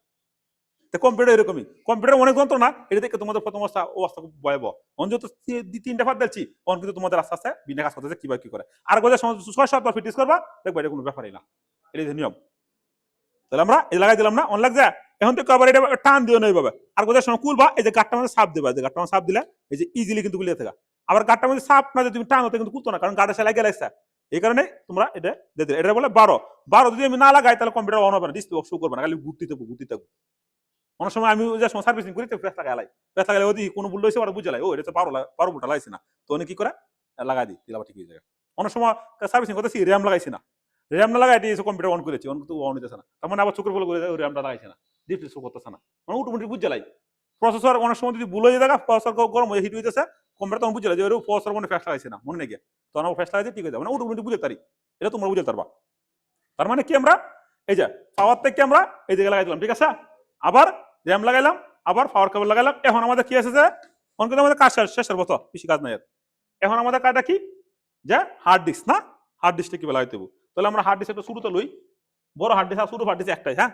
কম্পিউটার এরকমই কম্পিউটার অনেক যন্ত্র না এটা দেখে তোমাদের প্রথম অবস্থা খুব ভয়াবহ অঞ্চল তো 3-4টা ফাট দিচ্ছি তখন কিন্তু তোমাদের আস্তে আস্তে বিনা কাজ করতেছে কিভাবে কি করে আর গোজা 6-7 বার ফিটিস করবা দেখবা এটা কোনো ব্যাপারই না এটা নিয়ম তাহলে আমরা এই লাগাই দিলাম না অন লাগ যায় এখন তো আবার এটা টান দিও না এইভাবে আর গোজা সময় খুলবা এই যে গাটটা মধ্যে সাপ দেবা যে গাটটা মধ্যে সাপ দিলে এই যে ইজিলি কিন্তু খুলে থাকে আবার গাটটা মধ্যে সাপ না তুমি টান হতে কিন্তু খুলতো না কারণ গাড়ি সেলাই গেলাইছে এই কারণে তোমরা এটা দিয়ে দিলে এটা বলে 12 যদি আমি না লাগাই তাহলে কম্পিউটার অন হবে না ডিসপ্লে শো করবে না খালি ঘুরতে থাকবো অনেক সময় আমি যে সময় সার্ভিসিং করি তো ফ্রেশ লাগাই ফ্রেশ লাগালে ওই কোনো ভুল হয়েছে ওরা বুঝে লাই ও এটা তো 12 ভোল্ট লাগাইছে না তো অনেক কি করে লাগাই দিই দিলে ঠিক হয়ে যায় অনেক সময় সার্ভিসিং করতেছি র্যাম লাগাইছি না র্যাম না লাগাই দিয়ে কম্পিউটার অন করেছি অন কিন্তু অন হইতেছে না তার মানে আবার চোখের ফলো করে র্যামটা লাগাইছে না ডিসপ্লে শো করতেছে না মানে অটোমেটিক বুঝে লাই প্রসেসর অনেক সময় যদি ভুল হয়ে যায় প্রসেসর গরম হয়ে হিট হইতেছে কম্পিউটার তখন বুঝে লাই যে ওর প্রসেসর মনে ফ্রেশ লাগাইছে না মনে নাকি তখন আমার ফ্রেশ লাগাইছে ঠিক হয়ে যাবে মানে অটোমেটিক বুঝে পারি এটা তোমরা বুঝে পারবা তার মানে কি আমরা এই যে পাওয়ার থেকে আমরা এই দিকে লাগাই দিলাম ঠিক আছে আবার র্যাম লাগাইলাম আবার পাওয়ার কেবল লাগাইলাম এখন আমাদের কি আছে যে এখন কিন্তু আমাদের কাজ শেষের বছর বেশি কাজ নাই এখন আমাদের কাজটা কি যে হার্ড ডিস্ক না হার্ড ডিস্কটা কি লাগাইতে হবে তাহলে আমরা হার্ড ডিস্ক একটা শুরুতে লই বড় হার্ড ডিস্ক আর ছোট হার্ড ডিস্ক একটাই হ্যাঁ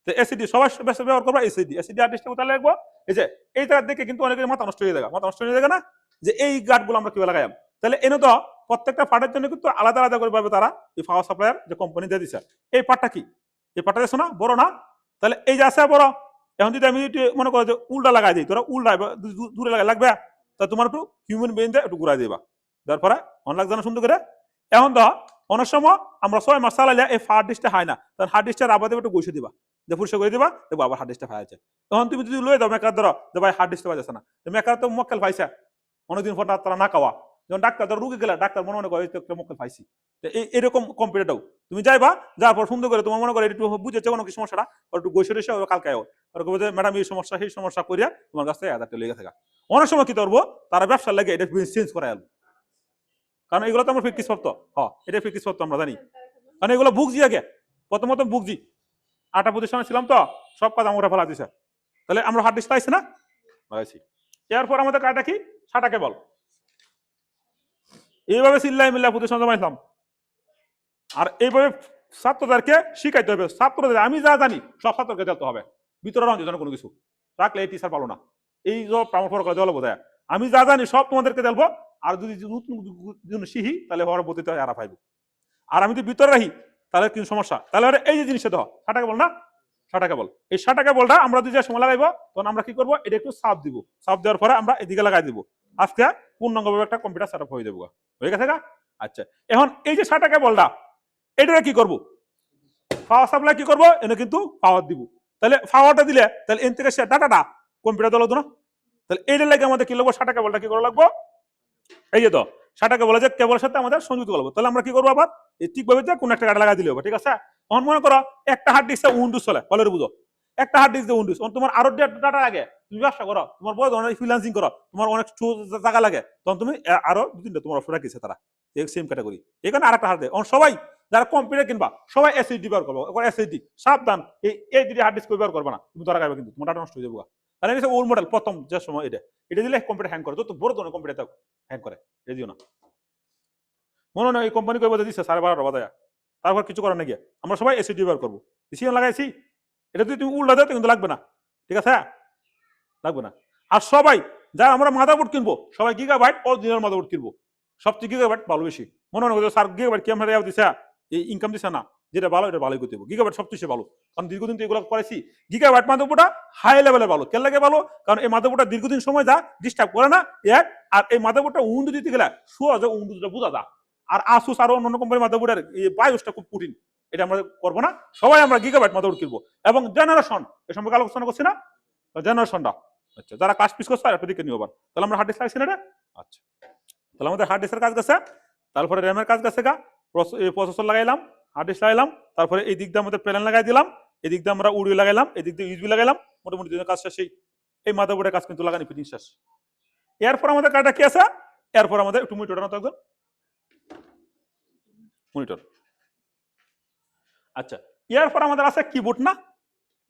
তো এসিডি সবাই বেশি ব্যবহার করবা এসিডি হার্ড ডিস্কটা কোথায় লাগবো এই যে এই তার দেখে কিন্তু অনেকের মাথা নষ্ট হয়ে যায় মাথা নষ্ট হয়ে যায় না যে এই গার্ডগুলো আমরা কিভাবে লাগাইলাম তাহলে এনে তো প্রত্যেকটা পার্টের জন্য কিন্তু আলাদা আলাদা করে পাবে তারা এই পাওয়ার সাপ্লায়ার যে কোম্পানি দিয়ে দিচ্ছে এই পার্টটা কি এই পার্টটা দেখছো না বড় না তাহলে এই যে আছে বড় এখন যদি আমি মনে করো যে উল্টা লাগাই দিই তোরা উল্টা দূরে লাগাই লাগবে তা তোমার একটু হিউম্যান ব্রেন দিয়ে একটু ঘুরাই দিবা তারপরে অন লাগছে না সুন্দর করে এখন তো অনেক সময় আমরা 6 মাস চালাইলে এই হার্ড ডিস্কটা হয় না তখন হার্ড ডিস্কটা আবার দেবে একটু ঘষে দিবা যে পরিষ্কার করে দিবা দেখবো আবার হার্ড ডিস্কটা ফাইছে তখন তুমি যদি লয়ে দাও মেকার ধরো যে ভাই হার্ড ডিস্কটা বাজাচ্ছে না মেকার তো মক্কেল পাইছে অনেকদিন পর তারা না খাওয়া যখন ডাক্তার ধর রুগী গেলে ডাক্তার মনে করে একটা মক্কেল পাইছি এরকম কম্পিউটারটাও তুমি যাইবা যাওয়ার পর সুন্দর করে তোমার মনে করে একটু বুঝেছে কোনো কি সমস্যাটা একটু ঘষে রেসে কালকে ম্যাডাম এই সমস্যা করিয়া তোমার কাছ থেকে 1000 টাকা লেগে থাকা অনেক সময় কি করবো তারা ব্যবসার লাগে এটা চেঞ্জ করা গেল কারণ এগুলো তো আমরা প্র্যাকটিস করতো হ্যাঁ এটা প্র্যাকটিস করতো আমরা জানি কারণ এগুলো বুঝছি আগে প্রথমত বুঝছি 8টা প্রতিষ্ঠানে ছিলাম তো সব কাজ আমরা ফেলা দিছে তাহলে আমরা হার্ড ডিস্ক পাইছি না পাইছি এরপর আমাদের কাজটা কি সাটা কেবল এইভাবে চিল্লাই মিল্লাই প্রতিষ্ঠান জমাইলাম আর এইভাবে ছাত্রদেরকে শিখাইতে হবে ছাত্রদের আমি যা জানি সব ছাত্রকে দিতে হবে ভিতরে রঞ্জন কোনো কিছু রাখলে এই টিচার পালো না এই সব পরামর্শ করে দেওয়া বোধ আমি যা জানি সব তোমাদেরকে দেবো আর যদি নতুন শিখি তাহলে হওয়ার বলতে এরা পাইবো আর আমি যদি ভিতরে রাখি তাহলে কি সমস্যা তাহলে এই যে জিনিসটা দেওয়া সাটা কেবল না সাটা কেবল এই সাটা কেবলটা আমরা যদি সময় লাগাইবো তখন আমরা কি করবো এটা একটু চাপ দিব চাপ দেওয়ার পরে আমরা এদিকে লাগাই দিব আজকে পূর্ণাঙ্গভাবে একটা কম্পিউটার সেট আপ হয়ে যাবো হয়ে গেছে গা আচ্ছা এখন এই যে সাটা কেবলটা এটা কি করবো পাওয়ার সাপ্লাই কি করবো এনে কিন্তু পাওয়ার দিব তাহলে পাওয়ারটা দিলে তাহলে এন থেকে ডাটাটা কম্পিউটার দল হতো না তাহলে এইটা লাগে আমাদের কি লাগবো সাটা কেবলটা কি করা লাগবো এই যে তো সাটা কেবল যে কেবলের সাথে আমাদের সংযুক্ত করবো তাহলে আমরা কি করবো আবার এই ঠিকভাবে কোন একটা ডাটা লাগাই দিলে হবে ঠিক আছে এখন মনে করো একটা হার্ড ডিস্ক উইন্ডোজ চলে বলে বুঝো একটা হার্ড ডিস্ক উইন্ডোজ তোমার আরো ডাটা লাগে তুমি ব্যবসা করো তোমার বড় ধরনের ফ্রিল্যান্সিং করো তোমার অনেক জায়গা লাগে তখন তুমি আরো 2-3টা তোমার অপশন রাখিছে তারা সেম ক্যাটাগরি এখানে আরেকটা হার্ড ডিস্ক সবাই যারা কম্পিউটার কিনবা সবাই এসএসডি ব্যবহার করবো এসএসডি সাবধান এই দুটি হার্ড ডিস্ক ব্যবহার করবে না তুমি ধরা যাবে কিন্তু তোমার ডাটা নষ্ট হয়ে যাবো তাহলে ওল্ড মডেল প্রথম যে সময় এটা দিলে কম্পিউটার হ্যাং করে যত বড় ধরনের কম্পিউটার হ্যাং করে এটা দিও না মনে হয় এই কোম্পানি কই দিচ্ছে 12:30 বাজায় তারপর কিছু করার নাকি আমরা সবাই এসএসডি ব্যবহার করবো ডিসিশন লাগাইছি এটা যদি তুমি উল্টা দাও কিন্তু লাগবে না ঠিক আছে লাগবে না আর সবাই যারা আমরা মাদারবোর্ড কিনবো সবাই গিগাবাইট অরিজিনাল মাদারবোর্ড কিনবো সবচেয়ে গিগাবাইট ভালো বেশি মনে হয় স্যার গিগাবাইট কি আমরা দিছে এই ইনকাম দিছে না যেটা ভালো এটা ভালোই করতে হবে। গিগাবাইট সবচেয়ে ভালো, কারণ দীর্ঘদিন তো এগুলো করেছি। গিগাবাইট মাদারবোর্ডটা হাই লেভেলে ভালো, কেন লাগে ভালো? কারণ এই মাদারবোর্ডটা দীর্ঘদিন সময় যা ডিস্টার্ব করে না এক, আর এই মাদারবোর্ডটা উইন্ডো দিতে গেলে সহজে উইন্ডোটা বোঝা যায়। আর আসুস আরো অন্যান্য কোম্পানির মাদারবোর্ডের এই বায়োসটা খুব কঠিন, এটা আমরা করবো না। সবাই আমরা গিগাবাইট মাদারবোর্ড কিনবো। এবং জেনারেশন এ সম্পর্কে আলোচনা করছি না, জেনারেশনটা আচ্ছা যারা ক্লাস পিস করছে একটা দিকে নিও আবার। তাহলে আমরা হার্ড ডিস্ক লাগাইছি না রে, আচ্ছা তাহলে আমাদের হার্ড ডিস্কের কাজ গেছে, তারপরে র্যামের কাজ গেছে গা, প্রসেসর লাগাইলাম, হার্ড ডিস্ক লাগাইলাম, তারপরে এই দিক দিয়ে আমাদের প্যানেল লাগাই দিলাম, এই দিক দিয়ে আমরা উড়িয়ে লাগাইলাম, এই দিক দিয়ে ইউএসবি লাগাইলাম, মোটামুটি কাজ শেষ। এই মাদারবোর্ডের কাজ কিন্তু লাগানি ফিটিং শেষ। এরপর আমাদের কাজটা কি আছে? এরপর আমাদের একটু মনিটর না তো একদম মনিটর। আচ্ছা এরপর আমাদের আছে কিবোর্ড না,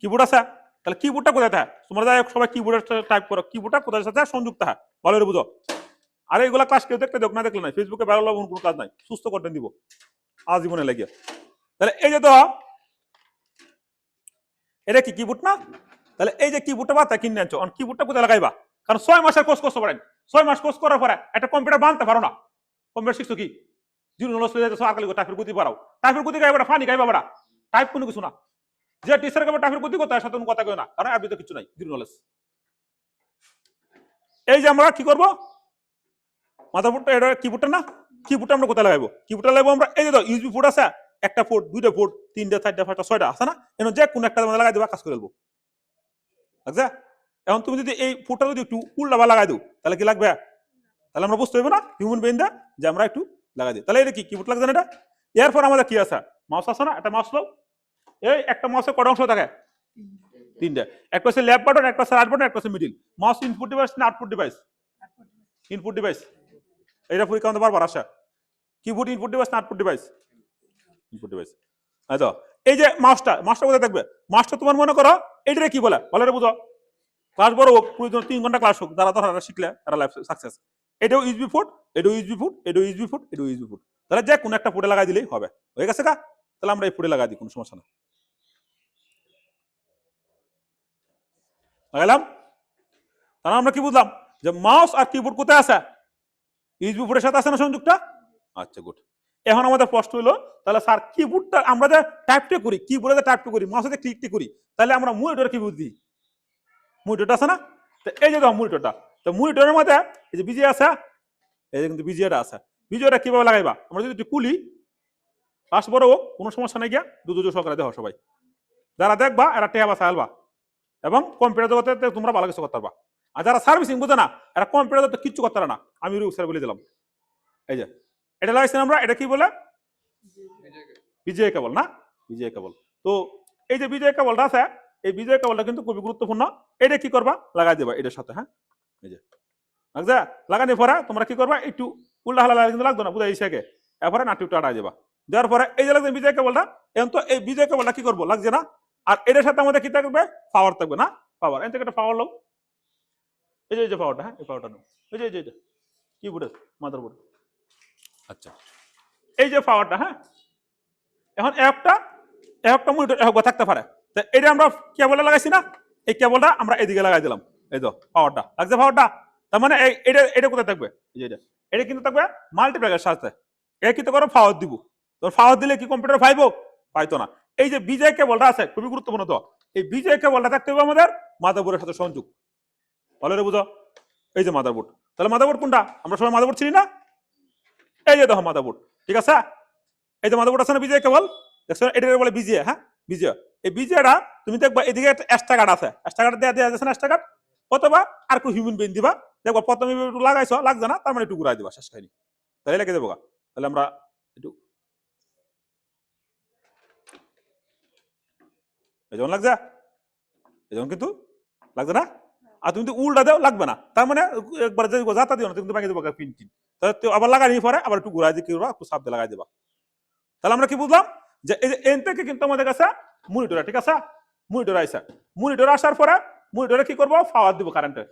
কিবোর্ড আছে। তাহলে কিবোর্ডটা কোথায় থাকে? তোমরা সবাই কিবোর্ডের টাইপ করো, কিবোর্ডটা কোথায় সাথে সংযুক্ত হয় ভালো করে বুঝো। আরে এগুলা ক্লাস কেউ দেখতে দেখ না, দেখলে নাই, ফেসবুকে ভালো লাগবে কোনো কাজ নাই, সুস্থ কন্টেন্ট দিব আজীবনে লাগিয়ে। তাহলে এই যে তো এটা কি কিবোর্ড না? তাহলে এই যে কিবোর্ডটা বাতা কিনে আনছো, কিবোর্ডটা কোথায় লাগাইবা? কারণ 6 মাসের কোর্স করতে পারেন, 6 মাস কোর্স করার পরে একটা কম্পিউটার বানতে পারো না। কম্পিউটার শিখছো কি জিরো নলেজ হয়ে যাচ্ছে, আকালি টাইপের গতি বাড়াও, টাইপের গতি গাইবা ফানি গাইবা বড়া, টাইপ কোনো কিছু না। যে টিচার গাইবা টাইপের গতি করতে হয় সাথে কোনো কথা কই না, কারণ আপনি তো কিছু নাই, জিরো নলেজ। এই যে আমরা কি করব, মাদারবোর্ডটা এটা কিবোর্ডটা না, কিবোর্ডটা আমরা কোথায় লাগাইবো? কিবোর্ডটা লাগাইবো আমরা এই যে ইউএসবি পোর্ট আছে, একটা পোর্ট, দুইটা পোর্ট, তিনটা, চারটা, পাঁচটা, ছয়টা আছে না, এর যে কোন একটা লাগাই দেবা কাজ করে দেবো। আচ্ছা এখন তুমি যদি এই পোর্টটা যদি একটু উল্টা লাগাই দাও তাহলে কি লাগবে? তাহলে আমরা বুঝতে হবে না হিউম্যান বেইন দা যে আমরা একটু লাগাই দিই। তাহলে এটা কি কিবোর্ড লাগছে না এটা? এরপর আমাদের কি আছে? মাউস আছে না, একটা মাউস লাও। এই একটা মাউসের কত অংশ থাকে? তিনটা। একটা হচ্ছে লেফট বাটন, একটা হচ্ছে রাইট বাটন, একটা হচ্ছে মিডল। মাউস ইনপুট ডিভাইস না আউটপুট ডিভাইস? Input device. এটা পরীক্ষা আমাদের বারবার আসে, কিবোর্ড ইনপুট ডিভাইস না আউটপুট ডিভাইস? Input device. আচ্ছা এই যে মাউসটা, মাউসটা কোথায় থাকবে? মাউসটা তোমার মনে করো এইটারে কি বলে ভালো বুঝো। ক্লাস বড় হোক, প্রয়োজন 3 ঘন্টা ক্লাস হোক, যারা ধরা শিখলে তারা লাইফ সাকসেস। এটাও ইউএসবি পোর্ট, এটাও ইউএসবি পোর্ট, এটাও ইউএসবি পোর্ট, এটাও ইউএসবি পোর্ট। তাহলে যে কোন একটা পোর্টে লাগাই দিলেই হবে, হয়ে গেছে কা? তাহলে আমরা এই পোর্টে লাগাই দিই, কোনো সমস্যা না। লাগাইলাম। তাহলে আমরা কি বুঝলাম যে মাউস আর কিবোর্ড কোথায় আছে? ইউএসবি পোর্টের সাথে আছে না সংযুক্তটা? আচ্ছা গুড। এখন আমাদের প্রশ্ন হলো তাহলে স্যার কিবোর্ডটা আমরা যে টাইপটা করি, কিবোর্ডে যে টাইপটা করি, মাউসে যে ক্লিকটা করি, তাহলে আমরা মনিটরে কি বুঝি? মনিটরটা আছে না? তো এই যে দাও মনিটরটা, তো মনিটরের মধ্যে এই যে বিজিএ আছে, এই যে কিন্তু বিজিএটা আছে। বিজিএটা কিভাবে লাগাইবা? আমরা যদি একটু কুলি পাঁচ বড় হোক, কোনো সমস্যা নাই, গিয়া দুটো সহকারে দেখো সবাই, যারা দেখবা এরা টেবা চাইলবা এবং কম্পিউটার জগতে তোমরা ভালো কিছু করতে পারবা। আর যারা সার্ভিসিং বুঝে না এরা কম্পিউটার জগতে কিচ্ছু করতে পারে না। আমি স্যার বলে দিলাম, এই যে এটা লাগাইছেন আমরা, এটা কি বলে? বিজয় কেবল না, বিজয় কেবল। তো এই যে বিজয় কেবলটা আছে, এই বিজয় কেবলটা কিন্তু খুবই গুরুত্বপূর্ণ। এটা কি করবা? লাগাই দেবা এটার সাথে, হ্যাঁ এই যে লাগছে। লাগানোর পরে তোমরা কি করবা? একটু উল্টা হালা কিন্তু লাগতো না, বুঝা ইসেকে। এরপরে নাটি একটু আটাই দেবা, দেওয়ার পরে এই যে লাগছে বিজয় কেবলটা, এখন তো এই বিজয় কেবলটা কি করবো? লাগছে না। আর এটার সাথে আমাদের কি থাকবে? পাওয়ার থাকবে না, পাওয়ার। এর থেকে একটা পাওয়ার লোক, এই যে পাওয়ারটা, হ্যাঁ এই পাওয়ারটা নাও, এই যে কিবোর্ডের মাদারবোর্ড। আচ্ছা এই যে পাওয়ারটা, হ্যাঁ এখন একটা মনিটর একবার থাকতে পারে। তো এটা আমরা কেবলে লাগাইছি না, এই কেবলটা আমরা এদিকে লাগাই দিলাম, এই তো পাওয়ারটা লাগছে। পাওয়ারটা তার মানে এটা এটা কোথায় থাকবে? এই যে এটা কিন্তু থাকবে মাল্টিপ্লায়ারের সাথে। এ কিন্তু করো পাওয়ার দিব, তো পাওয়ার দিলে কি কম্পিউটার পাইবো? পাইতো না। এই যে বিজয় কেবলটা আছে খুবই গুরুত্বপূর্ণ। তো এই বিজয় কেবলটা থাকতে হবে আমাদের মাদারবোর্ডের সাথে সংযোগ, ভালো রে বুঝো। এই যে মাদারবোর্ড, তাহলে মাদারবোর্ড কোনটা? আমরা সবাই মাদারবোর্ড চিনি না? এই যে দেখো মাদারবোর্ড, ঠিক আছে। এই যে মাদারবোর্ড আছে না বিজয় কেবল, দেখছো এটা বলে বিজয়, হ্যাঁ বিজয়। এই বিজয়টা তুমি দেখবা এদিকে একটা এক্সট্রা কার্ড আছে, এক্সট্রা কার্ড দেওয়া যাচ্ছে না, এক্সট্রা কার্ড অথবা আর একটু হিউম্যান বেইন দিবা, দেখবা প্রথমে একটু লাগাইছো, লাগছে না, তার মানে একটু ঘুরাই দিবা, শেষ খাইনি, তাহলে লেগে দেবো। তাহলে আমরা একটু এই যেমন লাগছে, এই যেমন কিন্তু লাগছে না। আর তুমি তো উল্টা দেও, লাগবে না, তার মানে একবার যে যাতা দিও না, তুমি ভাঙিয়ে দেবো পিন টিন, তাহলে আবার লাগাই পরে আবার একটু ঘুরাই দিয়ে একটু সাপ দিয়ে লাগাই দেবা। তাহলে আমরা কি বুঝলাম যে এই যে এন থেকে কিন্তু আমাদের কাছে মনিটর, ঠিক আছে, মনিটর আইসা, মনিটর আসার পরে মনিটরে কি করবো? পাওয়ার দিব, কারেন্টের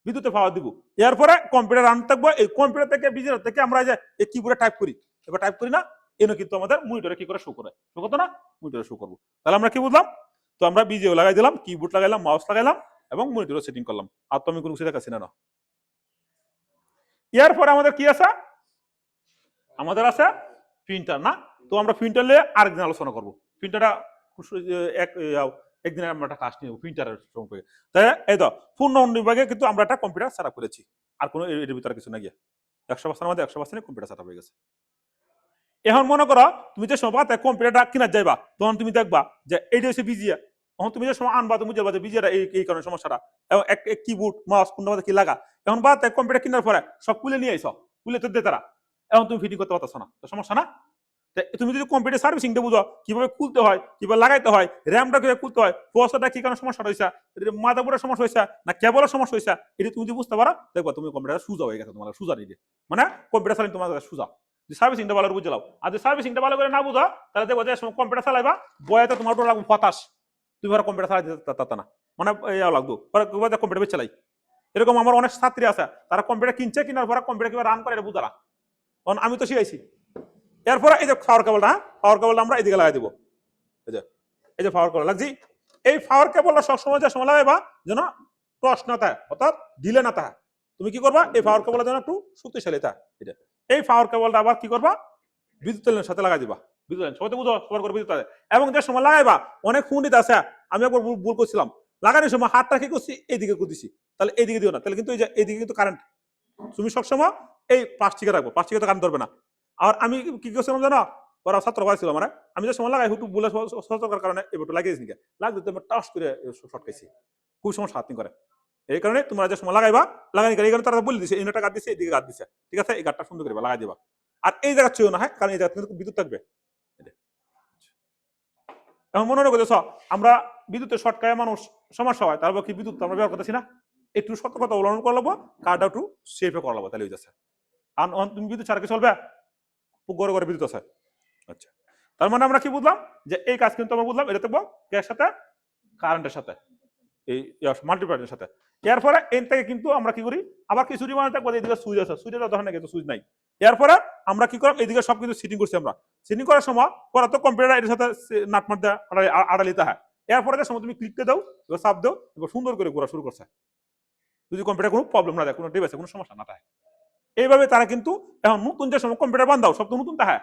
বিদ্যুতে পাওয়ার দিব। এরপরে কম্পিউটার রান থাকবো, এই কম্পিউটার থেকে বিজনেস থেকে আমরা যে এই কিবোর্ডে টাইপ করি, এবার টাইপ করি না, এনে কিন্তু আমাদের মনিটরে কি করে শো করে, শো করতো না, মনিটরে শো করবো। তাহলে আমরা কি বুঝলাম? তো আমরা বিজিও লাগাই দিলাম, কিবোর্ড লাগাইলাম, মাউস লাগাইলাম এবং মনিটরও সেটিং করলাম। আর তো আমি কোনো কিছু দেখাচ্ছি না। এরপরে আমাদের কি আছে? আমাদের আছে প্রিন্টার না, তো আমরা প্রিন্টার নিয়ে আরেকদিন আলোচনা করবো। প্রিন্টারটা একদিন আমরা একটা ক্লাস নিয়ে প্রিন্টারের সম্পর্কে। তাই এই তো পূর্ণ বিভাগে কিন্তু আমরা একটা কম্পিউটার সেট আপ করেছি, আর কোনো এর ভিতরে কিছু না গিয়া 100% আমাদের 100% কম্পিউটার সেট আপ হয়ে গেছে। এখন মনে করো তুমি যে সময় কম্পিউটারটা কিনা যাইবা, তখন তুমি দেখবা যে এইটা হচ্ছে বিজিয়া। এখন তুমি যে সময় আনবা তুমি বুঝবা যে বিজিয়াটা এই কারণে সমস্যাটা, এবং এক কিবোর্ড মাউস কোনটা মধ্যে কি লাগা। এখন বা কম্পিউটার কেনার পরে সব খুলে নিয়ে আইসো, খুলে তো দে তারা, এখন তুমি ফিটিং করতে পারতেছো না, তো সমস্যা না। তুমি যদি কম্পিউটার সার্ভিসিংটা বুঝো কিভাবে খুলতে হয়, কিভাবে লাগাইতে হয়, র্যামটা কিভাবে খুলতে হয়, প্রসেসরটা কি কারণে সমস্যা হয়েছে, মাদারবোর্ডের সমস্যা হয়েছে না কেবলের সমস্যা হয়েছে, এটা তুমি যদি বুঝতে পারো দেখবা তুমি কম্পিউটার সুজা হয়ে গেছে, তোমার সুজা নিয়ে মানে কম্পিউটার চালিয়ে তোমার সুজা। সার্ভিসিংটা ভালো বুঝে লাও, আর যদি সার্ভিসিংটা ভালো করে না বুঝো তাহলে দেখবো যে কম্পিউটার চালাইবা বয়াতে তোমার ওটা লাগবে হতাশ, তুমি আর কম্পিউটার চালাইতে না, মানে লাগতো কম্পিউটার চালাই। এরকম আমার অনেক ছাত্রী আছে, তারা কম্পিউটার কিনছে, কিনার পরে কম্পিউটার কিভাবে রান করে এটা বুঝারা, কারণ আমি তো শিখাইছি। এরপরে এই যে পাওয়ার কেবলটা, পাওয়ার কেবলটা আমরা এদিকে লাগাই দিব, এই যে পাওয়ার কেবল লাগছি, এই পাওয়ার কেবলটা সবসময় যে সময় লাগাইবা যেন টস না থাকে, অর্থাৎ ঢিলে না থাকে। তুমি কি করবা এই পাওয়ার কেবলটা যেন একটু শক্তিশালী থাকে। এটা এই পাওয়ার কেবলটা আবার কি করবা বিদ্যুৎ লাইনের সাথে লাগাই দিবা, বিদ্যুৎ লাইন সবাই তো বুঝো সবার করে বিদ্যুৎ, এবং যে সময় লাগাইবা অনেক খুঁটিতে আছে, আমি একবার ভুল করছিলাম, লাগানোর সময় হাতটা কি করছি এইদিকে করতেছি, তাহলে এইদিকে দিও না, তাহলে কিন্তু এই যে এইদিকে কিন্তু কারেন্ট, তুমি সবসময় এই প্লাস্টিকে রাখবো, প্লাস্টিকে তো কারেন্ট ধরবে না। আর আমি কি করছিলাম জানো, ওরা ছাত্র পাইছিল আমার, আমি যে সময় লাগাই হুটু বলে সতর্কার কারণে এবার লাগিয়েছি নাকি লাগবে তো টাস করে শর্ট খাইছি, খুব সময় হাত করে। এই কারণে তোমরা যে সময় লাগাইবা লাগানি এই কারণে তারা বলে দিচ্ছে ইনটা গাছ দিচ্ছে এদিকে গাছ দিচ্ছে, ঠিক আছে এই গাছটা সুন্দর করে লাগাই দিবা। আর এই জায়গা চেয়েও না, হ্যাঁ, কারণ এই জায়গা কিন্তু বিদ্যুৎ থাকবে। এখন মনে করতেছ আমরা বিদ্যুতের শর্ট খায় মানুষ সমস্যা হয়, তারপর কি বিদ্যুৎ আমরা ব্যবহার করতেছি না, একটু সতর্কতা অবলম্বন করে লাগবো, কার্ডটা একটু সেফে করে লাগবো, তাহলে হয়ে যাচ্ছে। আর তুমি বিদ্যুৎ ছাড়া কি চলবে, ঘরে ঘরে বিদ্যুৎ আছে। আচ্ছা, তার মানে আমরা কি বুঝলাম যে এই কাজ কিন্তু আমরা বুঝলাম এটা দেখবো এর সাথে কারেন্টের সাথে এই মাল্টিপ্লায়ারের সাথে। এরপরে এর থেকে কিন্তু আমরা কি করি আবার কিছু রিমান্ড থাকবো এদিকে সুইচ আছে, সুইচের ধরনের কিন্তু সুইচ নাই। এরপরে আমরা কি করলাম এদিকে সব কিছু সেটিং করছি, আমরা সেটিং করার সময় পরে তো কম্পিউটার এর সাথে নাটমাট দেওয়া আড়ালিতে হয়। এরপরে যে সময় তুমি ক্লিকতে দাও এবার চাপ দাও এবার সুন্দর করে ঘোরা শুরু করছে, যদি কম্পিউটার কোনো প্রবলেম না দেয়, কোনো ডিভাইসে কোনো সমস্যা না থাকে। এইভাবে তারা কিন্তু এখন নতুন যে সময় কম্পিউটার বান্ধাও সব তো নতুন থাকে,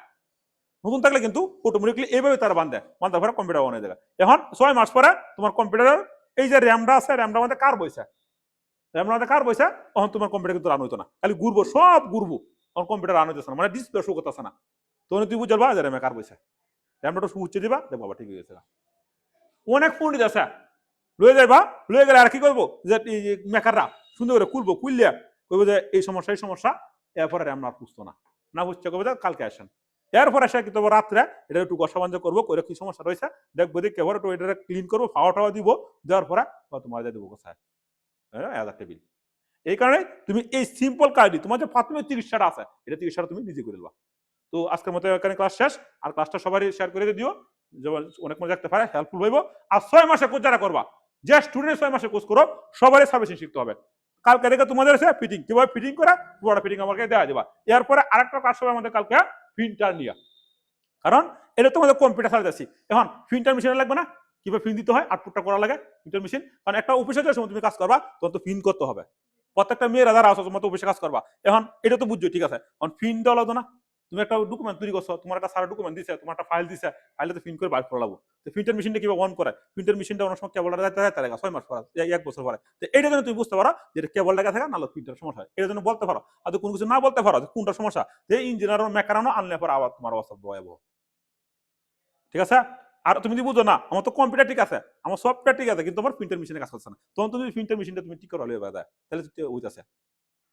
নতুন থাকলে কিন্তু অটোমেটিকলি এইভাবে তারা বান্ধে, বান্ধার পরে কম্পিউটার অন হয়ে যাবে। এখন 6 মাস পরে তোমার কম্পিউটারের এই যে র্যামটা আছে র্যামটার মধ্যে কার বইছে, র্যামটার মধ্যে কার বইছে, তখন তোমার কম্পিউটার কিন্তু রান হইতো না, খালি ঘুরবো সব ঘুরবো, তখন কম্পিউটার রান হইতেছে না, মানে ডিসপ্লে শো করতেছে না। তখন তুই বুঝবা যে র্যামে কার বইছে, র্যামটা উচ্চে দিবা দেখ বাবা ঠিক হয়ে গেছে। অনেক পণ্ডিত আছে লয়ে যাইবা, লয়ে গেলে আর কি করবো যে মেকাররা সুন্দর করে খুলবো, খুললে কইবো যে এই সমস্যা, এরপরে র্যাম আর বুঝতো না, না বুঝতে কবে কালকে আসেন। এরপর এসে কি তোমার রাত্রে এটা একটু গসাবাঞ্জ করবো, করে কি সমস্যা রয়েছে দেখবো, দেখে এবার একটু এটা ক্লিন করবো, খাওয়া টাওয়া দিব, দেওয়ার পরে তোমার দিয়ে দেবো কোথায় টেবিল। এই কারণে তুমি এই সিম্পল কাজটি তোমার যে প্রাথমিক চিকিৎসাটা আছে এটা চিকিৎসাটা তুমি নিজে করে দেবা। তো আজকের মতো এখানে ক্লাস শেষ, আর ক্লাসটা সবাই শেয়ার করে দিও, অনেক মজা দেখতে পারে, হেল্পফুল হইব। আর 6 মাসে কোর্স যারা করবা, যে স্টুডেন্ট 6 মাসে কোর্স করো সবারই সার্ভিসিং শিখতে হবে। কালকে দেখে তোমাদের ফিটিং কিভাবে ফিটিং করে পুরোটা ফিটিং আমাকে দেওয়া যাবে। এরপরে আরেকটা ক্লাস হবে আমাদের কালকে প্রিন্টার নিয়ে, কারণ এটা তোমাদের কম্পিউটার চালাতেছি, এখন প্রিন্টার মেশিন লাগবে না, কিভাবে প্রিন্ট দিতে হয় আউটপুটটা করা লাগে প্রিন্টার মেশিন, কারণ একটা অফিসে যে সময় তুমি কাজ করবা তখন তো প্রিন্ট করতে হবে, প্রত্যেকটা মেয়েরা যারা আছে তোমার তো অফিসে কাজ করবা, এখন এটা তো বুঝছো ঠিক আছে, এখন প্রিন্ট দেওয়া লাগতো না, তুমি একটা ডকুমেন্ট তৈরি করছো, তোমার একটা সারা ডকুমেন্ট দিছে, তোমার একটা ফাইল দিছে, ফাইলে তো প্রিন্ট করে বাইর করে লাগবো, তো প্রিন্টার মেশিনটা কিভাবে অন করে, প্রিন্টার মেশিনটা অনেক সময় কেবলটা দেখাতে লাগে 6 মাস পর 1 বছর পরে, তো এইটা জন্য তুমি বুঝতে পারো যে কেবল দেখা থাকে নাহলে প্রিন্টার সমস্যা হয়, এর জন্য বলতে পারো। আর কোনো কিছু না বলতে পারো যে কোনটা সমস্যা, যে ইঞ্জিনিয়ার মেকারানো আনলে পরে আবার তোমার অবস্থা ভয়াবহ, ঠিক আছে। আর তুমি যদি বুঝো না আমার তো কম্পিউটার ঠিক আছে, আমার সফটওয়্যার ঠিক আছে, কিন্তু আমার প্রিন্টার মেশিনে কাজ করছে না, তখন তুমি প্রিন্টার মেশিনটা তুমি ঠিক করা হলে দেয় তাহলে ওই আছে।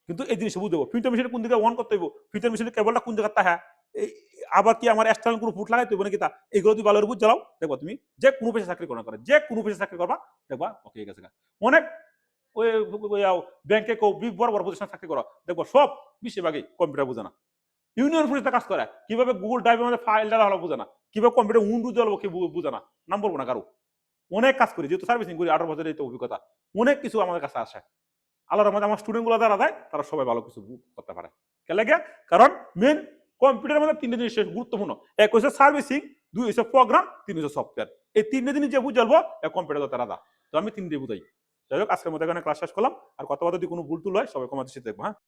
কিন্তু এই জিনিস বুঝবো প্রিন্টার মেশিনে কোন দিকে অন করতে হইব, প্রিন্টার মেশিনের কেবলটা কোন জায়গাতে, হ্যাঁ আবার কি আমার এক্সটার্নাল কোনো ফুট লাগাইতে হইব নাকি, তা এইগুলো তুমি ভালো বুঝ জ্বালাও, দেখবা তুমি যে কোনো পেশে চাকরি করে যে কোনো পেশে চাকরি করবা দেখবা ওকে গেছে। অনেক ওই ব্যাংকে বড় বড় প্রতিষ্ঠান চাকরি করো দেখবো সব বেশিরভাগই কম্পিউটার বোঝে না, ইউনিয়ন পরিষদে কাজ করে কিভাবে গুগল ড্রাইভের মধ্যে ফাইল ডালা হলো বোঝে না, কিভাবে কম্পিউটার উন্ডু জ্বলবো কি বোঝে না, নাম বলবো না কারো, অনেক কাজ করি যেহেতু সার্ভিসিং করি 18 বছরের এই অভিজ্ঞতা, অনেক কিছু আমাদের কাছে আসে। আল্লাহর রহমতে আমার স্টুডেন্ট গুলো যারা দেয় তারা সবাই ভালো কিছু করতে পারে, কেন কারণ মেন কম্পিউটারের মধ্যে 3টে জিনিস গুরুত্বপূর্ণ, এক হচ্ছে সার্ভিসিং, 2 হচ্ছে প্রোগ্রাম, 3 হচ্ছে সফটওয়্যার, এই 3টে জিনিস যে বুঝালবো কম্পিউটার তারা দা, তো আমি 3টে বুঝাই। যাই হোক আজকের মধ্যে এখানে ক্লাস শেষ করলাম, আর কথা যদি কোনো ভুল টুল হয় সবাই কমাতে দেখবো, হ্যাঁ।